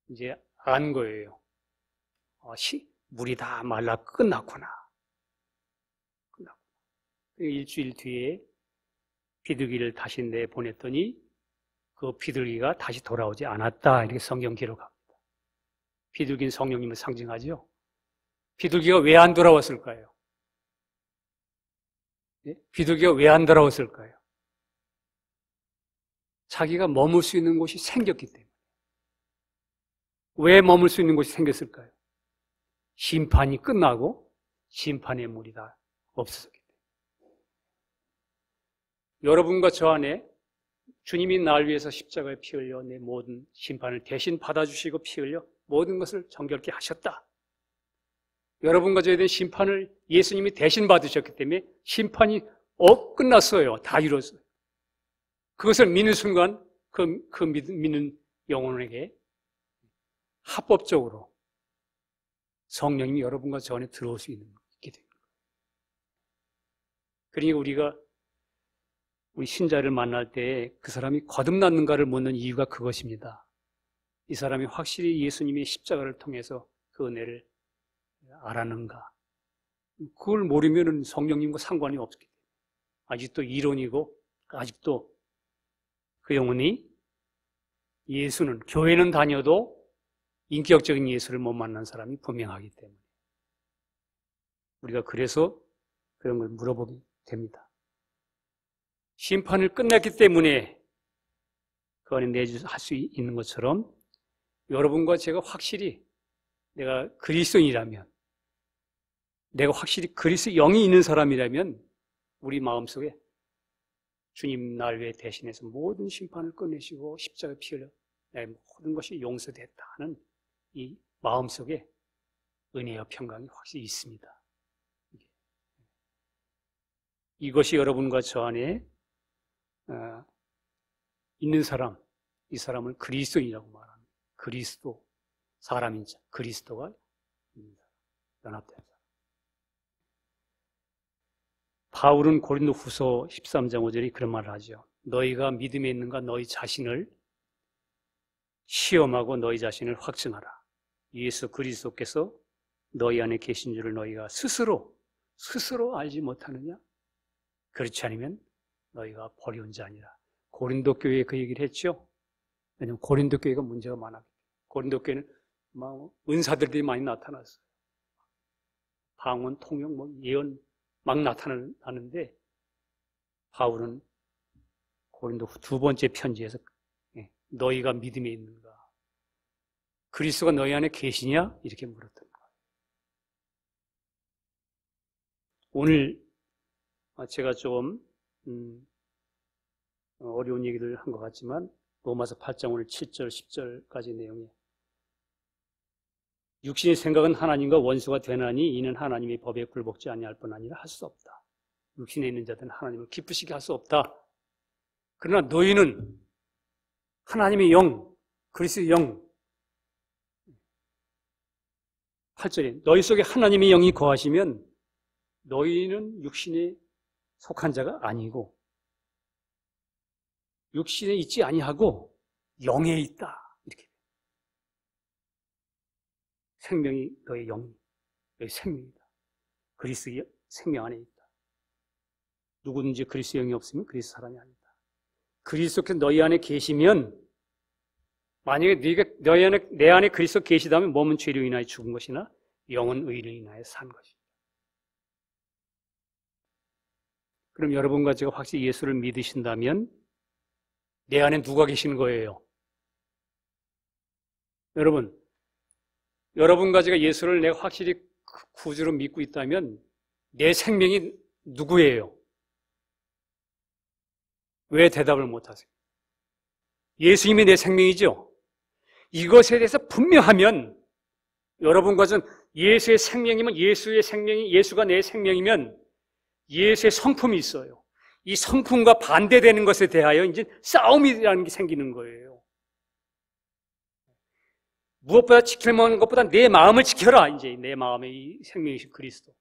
이제 안 거예요. 물이 다 말라 끝났구나. 일주일 뒤에 비둘기를 다시 내보냈더니 그 비둘기가 다시 돌아오지 않았다. 이렇게 성경 기록합니다. 비둘기는 성령님을 상징하죠. 비둘기가 왜 안 돌아왔을까요? 비둘기가 왜 안 돌아왔을까요? 자기가 머물 수 있는 곳이 생겼기 때문에. 왜 머물 수 있는 곳이 생겼을까요? 심판이 끝나고 심판의 물이 다 없어졌기 때문에. 여러분과 저 안에 주님이 날 위해서 십자가에 피 흘려 내 모든 심판을 대신 받아주시고 피 흘려 모든 것을 정결케 하셨다. 여러분과 저에 대한 심판을 예수님이 대신 받으셨기 때문에 심판이 끝났어요. 다 이뤘어요. 그것을 믿는 순간 그 믿는 영혼에게 합법적으로 성령님이 여러분과 저 안에 들어올 수 있게 됩니다. 그러니까 우리 신자를 만날 때 그 사람이 거듭났는가를 묻는 이유가 그것입니다. 이 사람이 확실히 예수님의 십자가를 통해서 그 은혜를 알았는가. 그걸 모르면 성령님과 상관이 없게 돼요. 아직도 이론이고 아직도 그 영혼이 교회는 다녀도 인격적인 예수를 못 만난 사람이 분명하기 때문에 우리가 그래서 그런 걸 물어보게 됩니다. 심판을 끝냈기 때문에 그 안에 내주할 수 있는 것처럼 여러분과 제가 확실히 내가 그리스도인이라면, 내가 확실히 그리스도 영이 있는 사람이라면 우리 마음속에 주님 날 위해 대신해서 모든 심판을 끝내시고 십자가 피 흘려 내 모든 것이 용서됐다 하는 이 마음속에 은혜와 평강이 확실히 있습니다. 이것이 여러분과 저 안에 있는 사람, 이 사람을 그리스도인이라고 말합니다. 그리스도, 사람인 자, 그리스도가 있는 사람, 연합된 사람. 바울은 고린도후서 13장 5절에 그런 말을 하죠. 너희가 믿음에 있는가 너희 자신을 시험하고 너희 자신을 확증하라. 예수 그리스도께서 너희 안에 계신 줄을 너희가 스스로 알지 못하느냐? 그렇지 않으면 너희가 버려온 자 아니라. 고린도 교회에 그 얘기를 했죠. 왜냐하면 고린도 교회가 문제가 많았기 때문에. 고린도 교회는 막 은사들이 많이 나타났어요. 방언, 통역, 예언 막 나타나는데 바울은 고린도 두 번째 편지에서 너희가 믿음에 있는가? 그리스도가 너희 안에 계시냐? 이렇게 물었던 거예요. 오늘 제가 좀 어려운 얘기를 한 것 같지만 로마서 8장 오늘 7절, 10절까지 내용에 육신의 생각은 하나님과 원수가 되나니 이는 하나님의 법에 굴복지 아니할 뿐 아니라 할 수 없다. 육신에 있는 자들은 하나님을 기쁘시게 할 수 없다. 그러나 너희는 하나님의 영, 그리스도의 영 8절에 너희 속에 하나님의 영이 거하시면 너희는 육신에 속한 자가 아니고 육신에 있지 아니하고 영에 있다. 이렇게 생명이 너의 영이 너의 생명이다. 그리스도의 생명 안에 있다. 누구든지 그리스도의 영이 없으면 그리스도 사람이 아니다. 그리스도께서 너희 안에 계시면 만약에 내 안에 그리스도 계시다면 몸은 죄로 인하여 죽은 것이나 영은 의로 인하여 산 것이다. 그럼 여러분과 제가 확실히 예수를 믿으신다면 내 안에 누가 계시는 거예요? 여러분과 제가 예수를 내가 확실히 구주로 믿고 있다면 내 생명이 누구예요? 왜 대답을 못하세요? 예수님이 내 생명이죠? 이것에 대해서 분명하면 여러분과 전 예수의 생명이면 예수가 내 생명이면 예수의 성품이 있어요. 이 성품과 반대되는 것에 대하여 이제 싸움이라는 게 생기는 거예요. 무엇보다 지킬 만한 것보다 내 마음을 지켜라. 이제 내 마음의 이 생명이신 그리스도.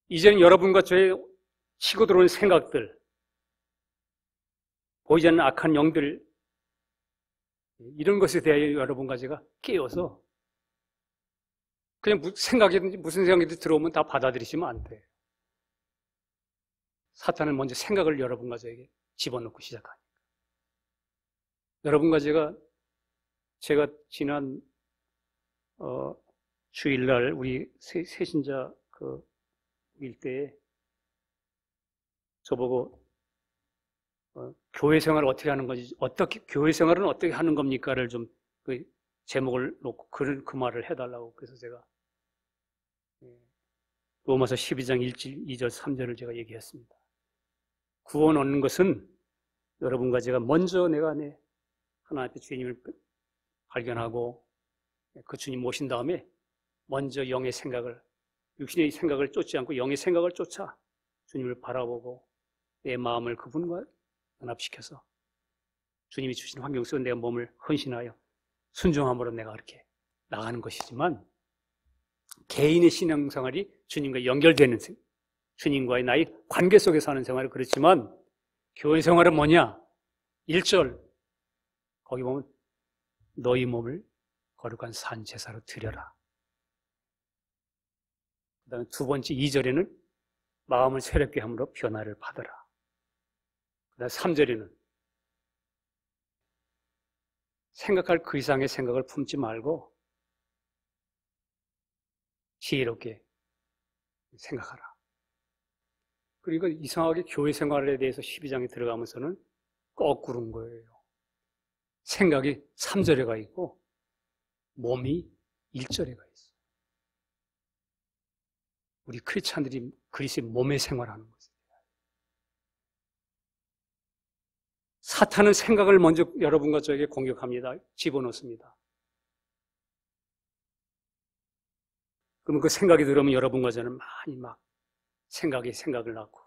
이제는 여러분과 저의 치고 들어오는 생각들, 보이지 않는 악한 영들, 이런 것에 대하여 여러분과 제가 깨어서 그냥 생각이든지 무슨 생각이든지 들어오면 다 받아들이시면 안 돼요. 사탄은 먼저 생각을 여러분과 저에게 집어넣고 시작하니까. 여러분과 제가 지난 주일날 우리 새신자 일때에 저보고 교회 생활을 어떻게 하는 건지, 교회 생활은 어떻게 하는 겁니까를 좀 제목을 놓고 그 말을 해달라고. 그래서 제가 로마서 12장 1절 3절을 제가 얘기했습니다. 구원 얻는 것은 여러분과 제가 먼저 내가 하나님 앞에 주님을 발견하고 그 주님 모신 다음에 먼저 영의 생각을, 육신의 생각을 쫓지 않고 영의 생각을 쫓아 주님을 바라보고 내 마음을 그분과 연합시켜서 주님이 주신 환경 속에 내가 몸을 헌신하여 순종함으로 내가 그렇게 나가는 것이지만, 개인의 신앙생활이 주님과 연결되는 주님과의 나의 관계 속에서 하는 생활은 그렇지만, 교회 생활은 뭐냐? 1절 거기 보면 너희 몸을 거룩한 산 제사로 드려라. 그 다음에 두 번째 2절에는 마음을 새롭게 함으로 변화를 받아라. 그 다음에 3절에는 생각할 그 이상의 생각을 품지 말고 지혜롭게 생각하라. 그리고 이상하게 교회 생활에 대해서 12장에 들어가면서는 거꾸로인 거예요. 생각이 3절에 가 있고 몸이 1절에 가 있어요. 우리 크리스찬들이 그리스도의 몸의 생활하는 것이에요. 사탄은 생각을 먼저 여러분과 저에게 공격합니다. 집어넣습니다. 그러면 그 생각이 들어오면 여러분과 저는 많이 막 생각을 낳고,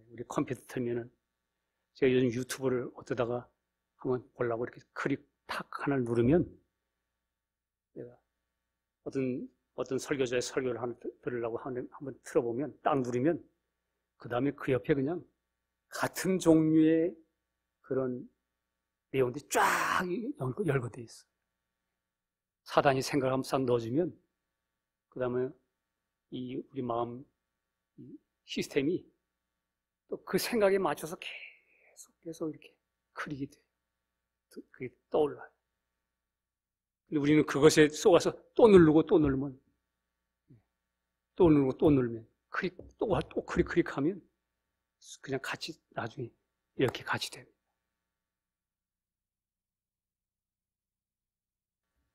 우리 컴퓨터 틀면은 제가 요즘 유튜브를 어쩌다가 한번 보려고 이렇게 클릭 탁 하나 누르면 내가 어떤 설교자의 설교를 들으려고 한번 틀어보면 딱 누르면 그 다음에 그 옆에 그냥 같은 종류의 그런 내용들이 쫙 열거되어 있어. 사단이 생각을 한번 싹 넣어주면 그 다음에 우리 마음 시스템이 또 그 생각에 맞춰서 계속 이렇게 클릭이 돼요. 그게 떠올라요. 근데 우리는 그것에 쏘아서 또 누르고 또 누르면, 또 누르고 또 누르면, 또 클릭하면 그냥 같이 나중에 이렇게 같이 됩니다.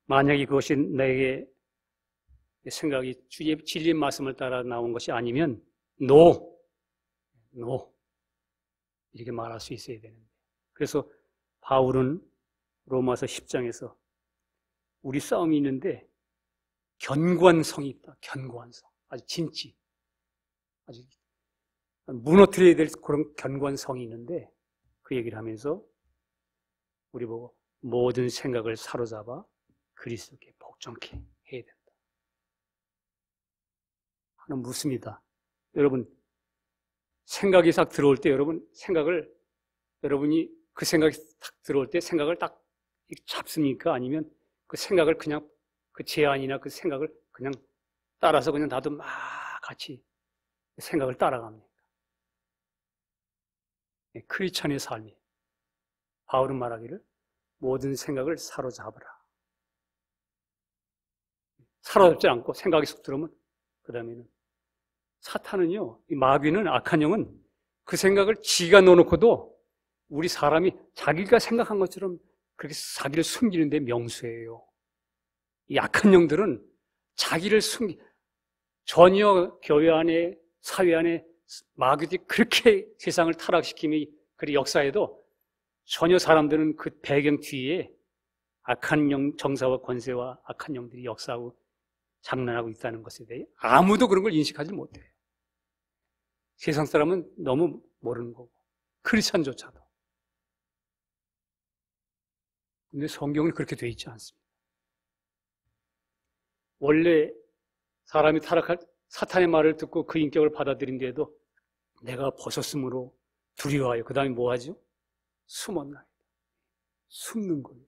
만약에 그것이 내게 생각이 주의 진리의 말씀을 따라 나온 것이 아니면 No 이렇게 말할 수 있어야 되는데, 그래서 바울은 로마서 10장에서 우리 싸움이 있는데 견고한 성이 있다. 견고한 성, 아주 진지, 아주 무너뜨려야 될 그런 견고한 성이 있는데 그 얘기를 하면서 우리 보고 모든 생각을 사로잡아 그리스도께 복종케 해야 된다. 하는 묻습니다. 여러분, 생각이 딱 들어올 때 여러분이 그 생각이 딱 들어올 때 생각을 딱 잡습니까? 아니면 그 생각을 그냥 그 제안이나 그 생각을 그냥 따라서 그냥 나도 막 같이 생각을 따라갑니까? 크리스천의 삶이, 바울은 말하기를 모든 생각을 사로잡으라. 사로잡지 않고 생각이 쑥 들어오면 그 다음에는 사탄은요, 이 마귀는, 악한 영은 그 생각을 지가 넣어놓고도 우리 사람이 자기가 생각한 것처럼 그렇게 자기를 숨기는 데 명수예요. 이 악한 영들은 자기를 전혀 교회 안에, 사회 안에 마귀들이 그렇게 세상을 타락시키며 그 역사에도 전혀 사람들은 그 배경 뒤에 악한 영, 정사와 권세와 악한 영들이 역사하고 장난하고 있다는 것에 대해 아무도 그런 걸 인식하지 못해요. 세상 사람은 너무 모르는 거고, 크리스천조차도. 근데 성경은 그렇게 돼 있지 않습니다. 원래 사람이 타락할 사탄의 말을 듣고 그 인격을 받아들인 데에도 내가 벗었으므로 두려워하여 그 다음에 뭐 하죠? 숨었나이다. 숨는 거예요.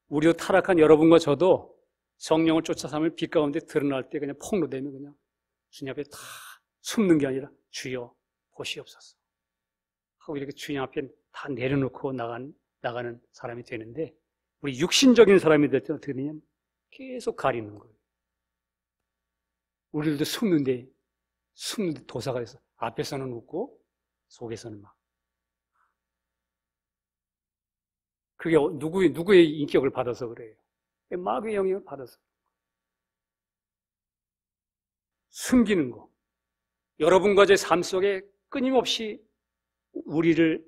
우리도 타락한 여러분과 저도 성령을 쫓아 삼을 빛 가운데 드러날 때 그냥 폭로되면 그냥 주님 앞에 다 숨는 게 아니라 주여 보시옵소서 하고 이렇게 주님 앞에 다 내려놓고 나가는 사람이 되는데, 우리 육신적인 사람이 될 때 어떻게 되냐면 계속 가리는 거예요. 우리들도 숨는데 도사가 있어. 앞에서는 웃고 속에서는 막. 그게 누구의 인격을 받아서 그래요? 마귀의 영향을 받아서. 숨기는 거. 여러분과 제 삶 속에 끊임없이 우리를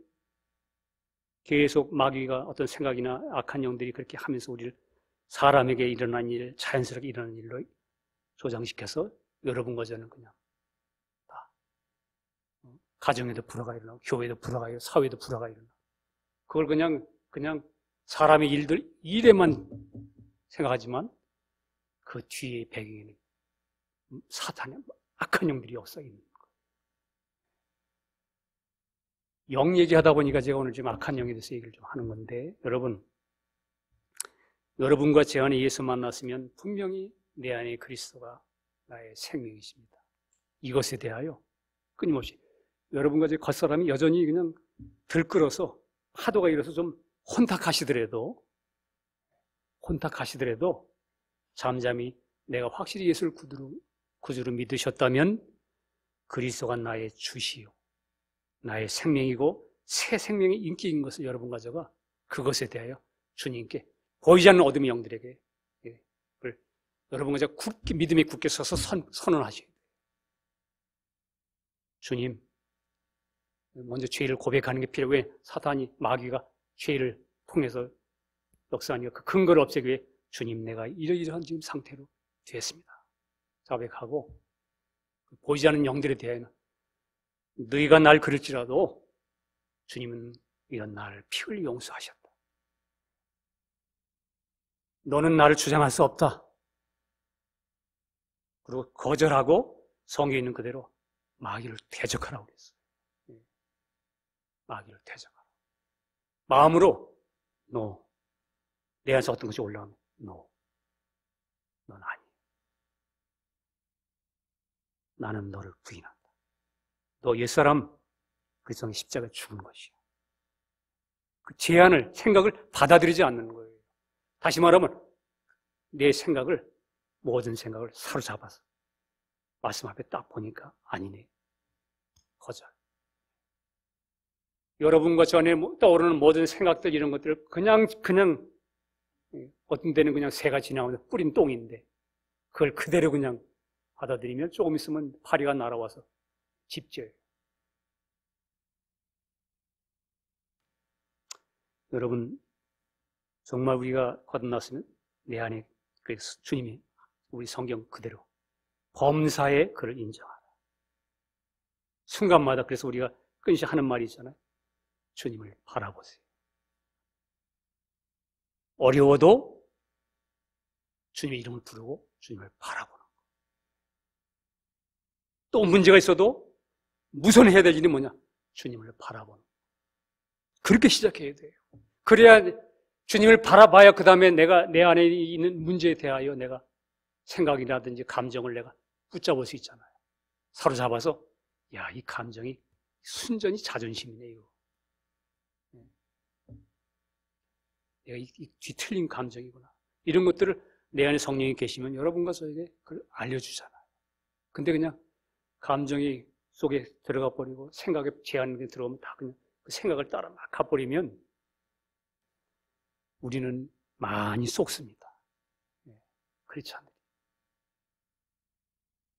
계속 마귀가 어떤 생각이나 악한 영들이 그렇게 하면서 우리를 사람에게 일어난 일, 자연스럽게 일어나는 일로 조장시켜서 여러분과 저는 그냥 다 가정에도 불화가 일어나고 교회에도 불화가 일어나고 사회에도 불화가 일어나고 그걸 그냥 사람의 일에만 생각하지만 그 뒤에 배경에는 사탄의 악한 영들이 역사 있는 거예요. 영 얘기하다 보니까 제가 오늘 좀 악한 영에 대해서 얘기를 좀 하는 건데 여러분과 제 안에 예수 만났으면 분명히 내 안에 그리스도가 나의 생명이십니다. 이것에 대하여 끊임없이 여러분과 제 겉사람이 여전히 그냥 들끓어서 파도가 일어서 좀 혼탁하시더라도 잠잠히 내가 확실히 예수를 구주로 믿으셨다면 그리스도가 나의 주시요 나의 생명이고 새 생명의 인격인 것을 여러분과 제가 그것에 대하여 주님께 보이지 않는 어둠의 영들에게 여러분과 제가 믿음에 굳게 서서 선언하셔야 돼요. 주님, 먼저 죄를 고백하는 게 필요해요. 왜? 사탄이 마귀가 죄를 통해서 역사하니까 그 근거를 없애기 위해 주님, 내가 이러이러한 지금 상태로 됐습니다. 자백하고 보이지 않는 영들에 대하여는 너희가 날 그럴지라도 주님은 이런 나를 피 흘리 용서하셨다. 너는 나를 주장할 수 없다. 그리고 거절하고 성경에 있는 그대로 마귀를 대적하라고 그랬어요. 마귀를 대적하라. 마음으로 no. 내 안에서 어떤 것이 올라오면 no. 넌 아니야. 나는 너를 부인한다. 너 옛사람 그리스도의 십자가에 죽은 것이야. 그 제안을 생각을 받아들이지 않는 거예요. 다시 말하면 내 생각을 모든 생각을 사로잡아서 말씀 앞에 딱 보니까 아니네. 거절. 여러분과 저 안에 떠오르는 모든 생각들 이런 것들을 그냥 어떤 데는 그냥 새가 지나오면서 뿌린 똥인데 그걸 그대로 그냥 받아들이면 조금 있으면 파리가 날아와서 집져요. 여러분 정말 우리가 거듭났으면 내 안에 그래서 주님이 우리 성경 그대로 범사에 그를 인정하라. 순간마다 그래서 우리가 끊임없이 하는 말이 있잖아요. 주님을 바라보세요. 어려워도 주님의 이름을 부르고 주님을 바라보는 거. 또 문제가 있어도 우선 해야 될 일이 뭐냐? 주님을 바라보는 거. 그렇게 시작해야 돼요. 그래야 주님을 바라봐야 그 다음에 내가 내 안에 있는 문제에 대하여 내가 생각이라든지 감정을 내가 붙잡을 수 있잖아요. 사로잡아서 야, 이 감정이 순전히 자존심이네 이거. 내가 이 뒤틀린 감정이구나. 이런 것들을 내 안에 성령이 계시면 여러분과 저에게 그걸 알려주잖아요. 근데 그냥 감정이 속에 들어가 버리고 생각에 제한이 들어오면 다 그냥 그 생각을 따라 막 가버리면 우리는 많이 속습니다. 그렇지 않아요.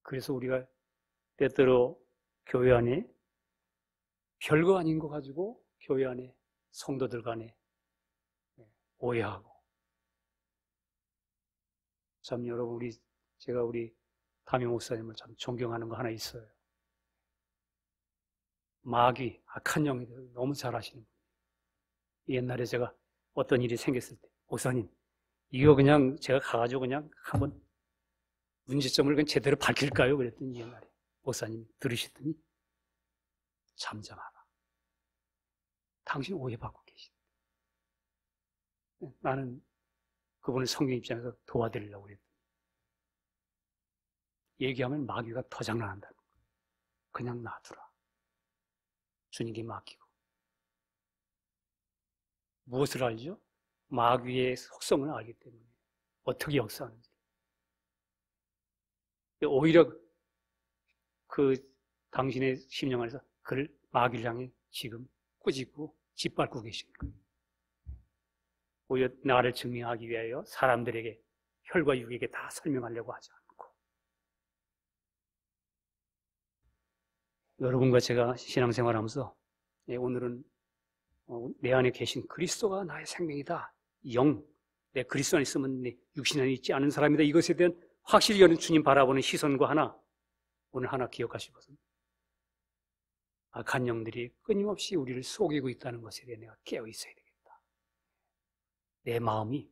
그래서 우리가 때때로 교회 안에 별거 아닌 거 가지고 교회 안에 성도들 간에 오해하고 참 여러분 제가 우리 담임 목사님을 참 존경하는 거 하나 있어요. 마귀, 악한 영에 대해서 너무 잘 아시는 분이에요. 옛날에 제가 어떤 일이 생겼을 때 목사님 이거 그냥 제가 가가지고 그냥 한번 문제점을 그냥 제대로 밝힐까요? 그랬더니 옛날에 목사님 들으시더니 잠잠하라. 당신 오해받고 계시다. 나는 그분을 성경 입장에서 도와드리려고 그랬더니 얘기하면 마귀가 더 장난한다는 거예요. 그냥 놔두라. 주님께 맡기고. 무엇을 알죠? 마귀의 속성을 알기 때문에 어떻게 역사하는지. 오히려 그 당신의 심령 안에서 그를 마귀를 향해 지금 꾸짖고 짓밟고 계신 거예요. 오히려 나를 증명하기 위하여 사람들에게 혈과 육에게 다 설명하려고 하지 않고 여러분과 제가 신앙생활하면서 오늘은 내 안에 계신 그리스도가 나의 생명이다. 영, 내 그리스도 안에 있으면 내 육신 안에 있지 않은 사람이다. 이것에 대한 확실히 여는 주님 바라보는 시선과 하나, 오늘 하나 기억하실 것은 악한 영들이 끊임없이 우리를 속이고 있다는 것에 대해 내가 깨어 있어야 되겠다. 내 마음이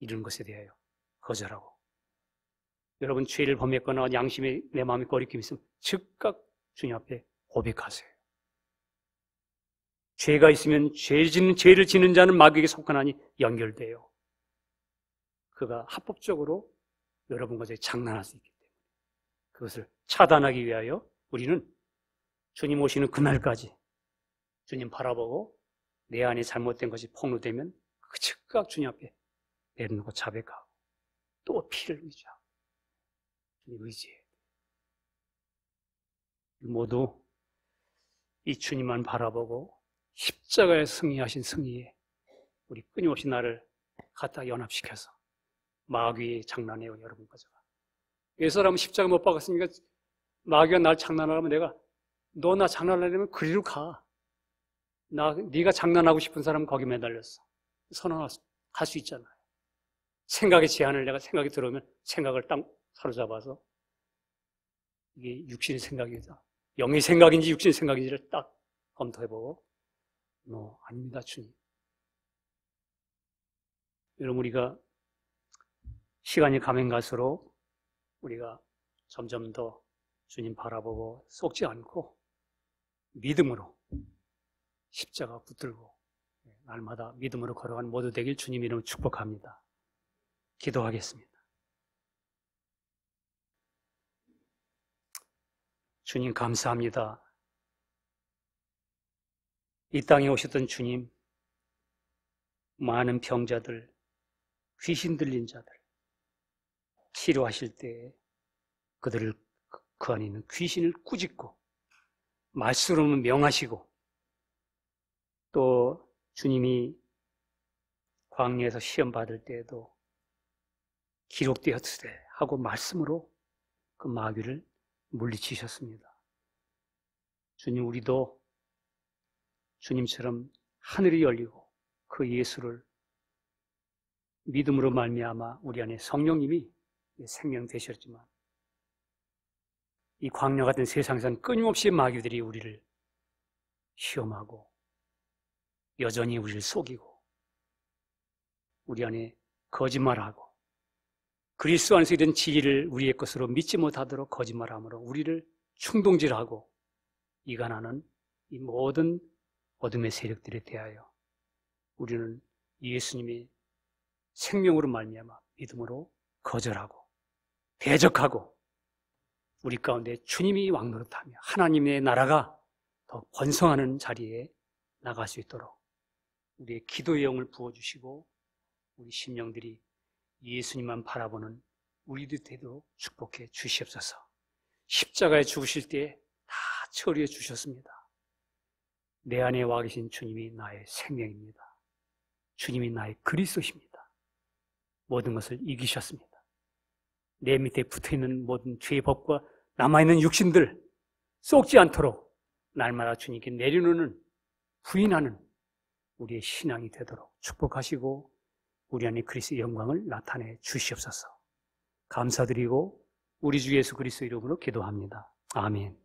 이런 것에 대하여 거절하고, 여러분 죄를 범했거나 양심에 내 마음에 거리낌이 있으면 즉각 주님 앞에 고백하세요. 죄가 있으면 죄를 지는 자는 마귀에게 속하나니 연결돼요. 그가 합법적으로 여러분과 저희 장난할 수 있기 때문에 그것을 차단하기 위하여 우리는 주님 오시는 그날까지 주님 바라보고 내 안에 잘못된 것이 폭로되면 그 즉각 주님 앞에 내려놓고 자백하고 또 피를 의지하고 주님 의지해요. 모두 이 주님만 바라보고 십자가에 승리하신 승리에 우리 끊임없이 나를 갖다 연합시켜서 마귀의 장난해요. 여러분과 제가 이 사람은 십자가 못 박았으니까 마귀가 날 장난하면 내가 너 나 장난하려면 그리로 가. 네가 장난하고 싶은 사람은 거기 매달렸어. 선언할 수 있잖아요. 생각의 제한을 내가 생각이 들어오면 생각을 딱 사로잡아서 이게 육신의 생각이다. 영의 생각인지 육신의 생각인지를 딱 검토해보고 아닙니다 주님. 여러분 우리가 시간이 가면 갈수록 우리가 점점 더 주님 바라보고 속지 않고 믿음으로 십자가 붙들고 날마다 믿음으로 걸어가는 모두 되길 주님 이름으로 축복합니다. 기도하겠습니다. 주님 감사합니다. 이 땅에 오셨던 주님, 많은 병자들, 귀신 들린 자들 치료하실 때 그들을 그 안에 있는 귀신을 꾸짖고 말씀으로 명하시고 또 주님이 광야에서 시험 받을 때에도 기록되었으되 하고 말씀으로 그 마귀를 물리치셨습니다. 주님 우리도 주님처럼 하늘이 열리고 그 예수를 믿음으로 말미암아 우리 안에 성령님이 생명 되셨지만 이 광야 같은 세상에서는 끊임없이 마귀들이 우리를 시험하고 여전히 우리를 속이고 우리 안에 거짓말하고 그리스도 안에서 이런 진리를 우리의 것으로 믿지 못하도록 거짓말함으로 우리를 충동질하고 이간하는 이 모든 어둠의 세력들에 대하여 우리는 예수님의 생명으로 말미암아 믿음으로 거절하고 대적하고 우리 가운데 주님이 왕노릇하며 하나님의 나라가 더 번성하는 자리에 나갈 수 있도록 우리의 기도의 영을 부어주시고 우리 심령들이 예수님만 바라보는 우리들 되도록 축복해 주시옵소서. 십자가에 죽으실 때 다 처리해 주셨습니다. 내 안에 와 계신 주님이 나의 생명입니다. 주님이 나의 그리스도십니다. 모든 것을 이기셨습니다. 내 밑에 붙어있는 모든 죄의 법과 남아있는 육신들 썩지 않도록 날마다 주님께 내려놓는 부인하는 우리의 신앙이 되도록 축복하시고 우리 안에 그리스도의 영광을 나타내 주시옵소서. 감사드리고 우리 주 예수 그리스도 이름으로 기도합니다. 아멘.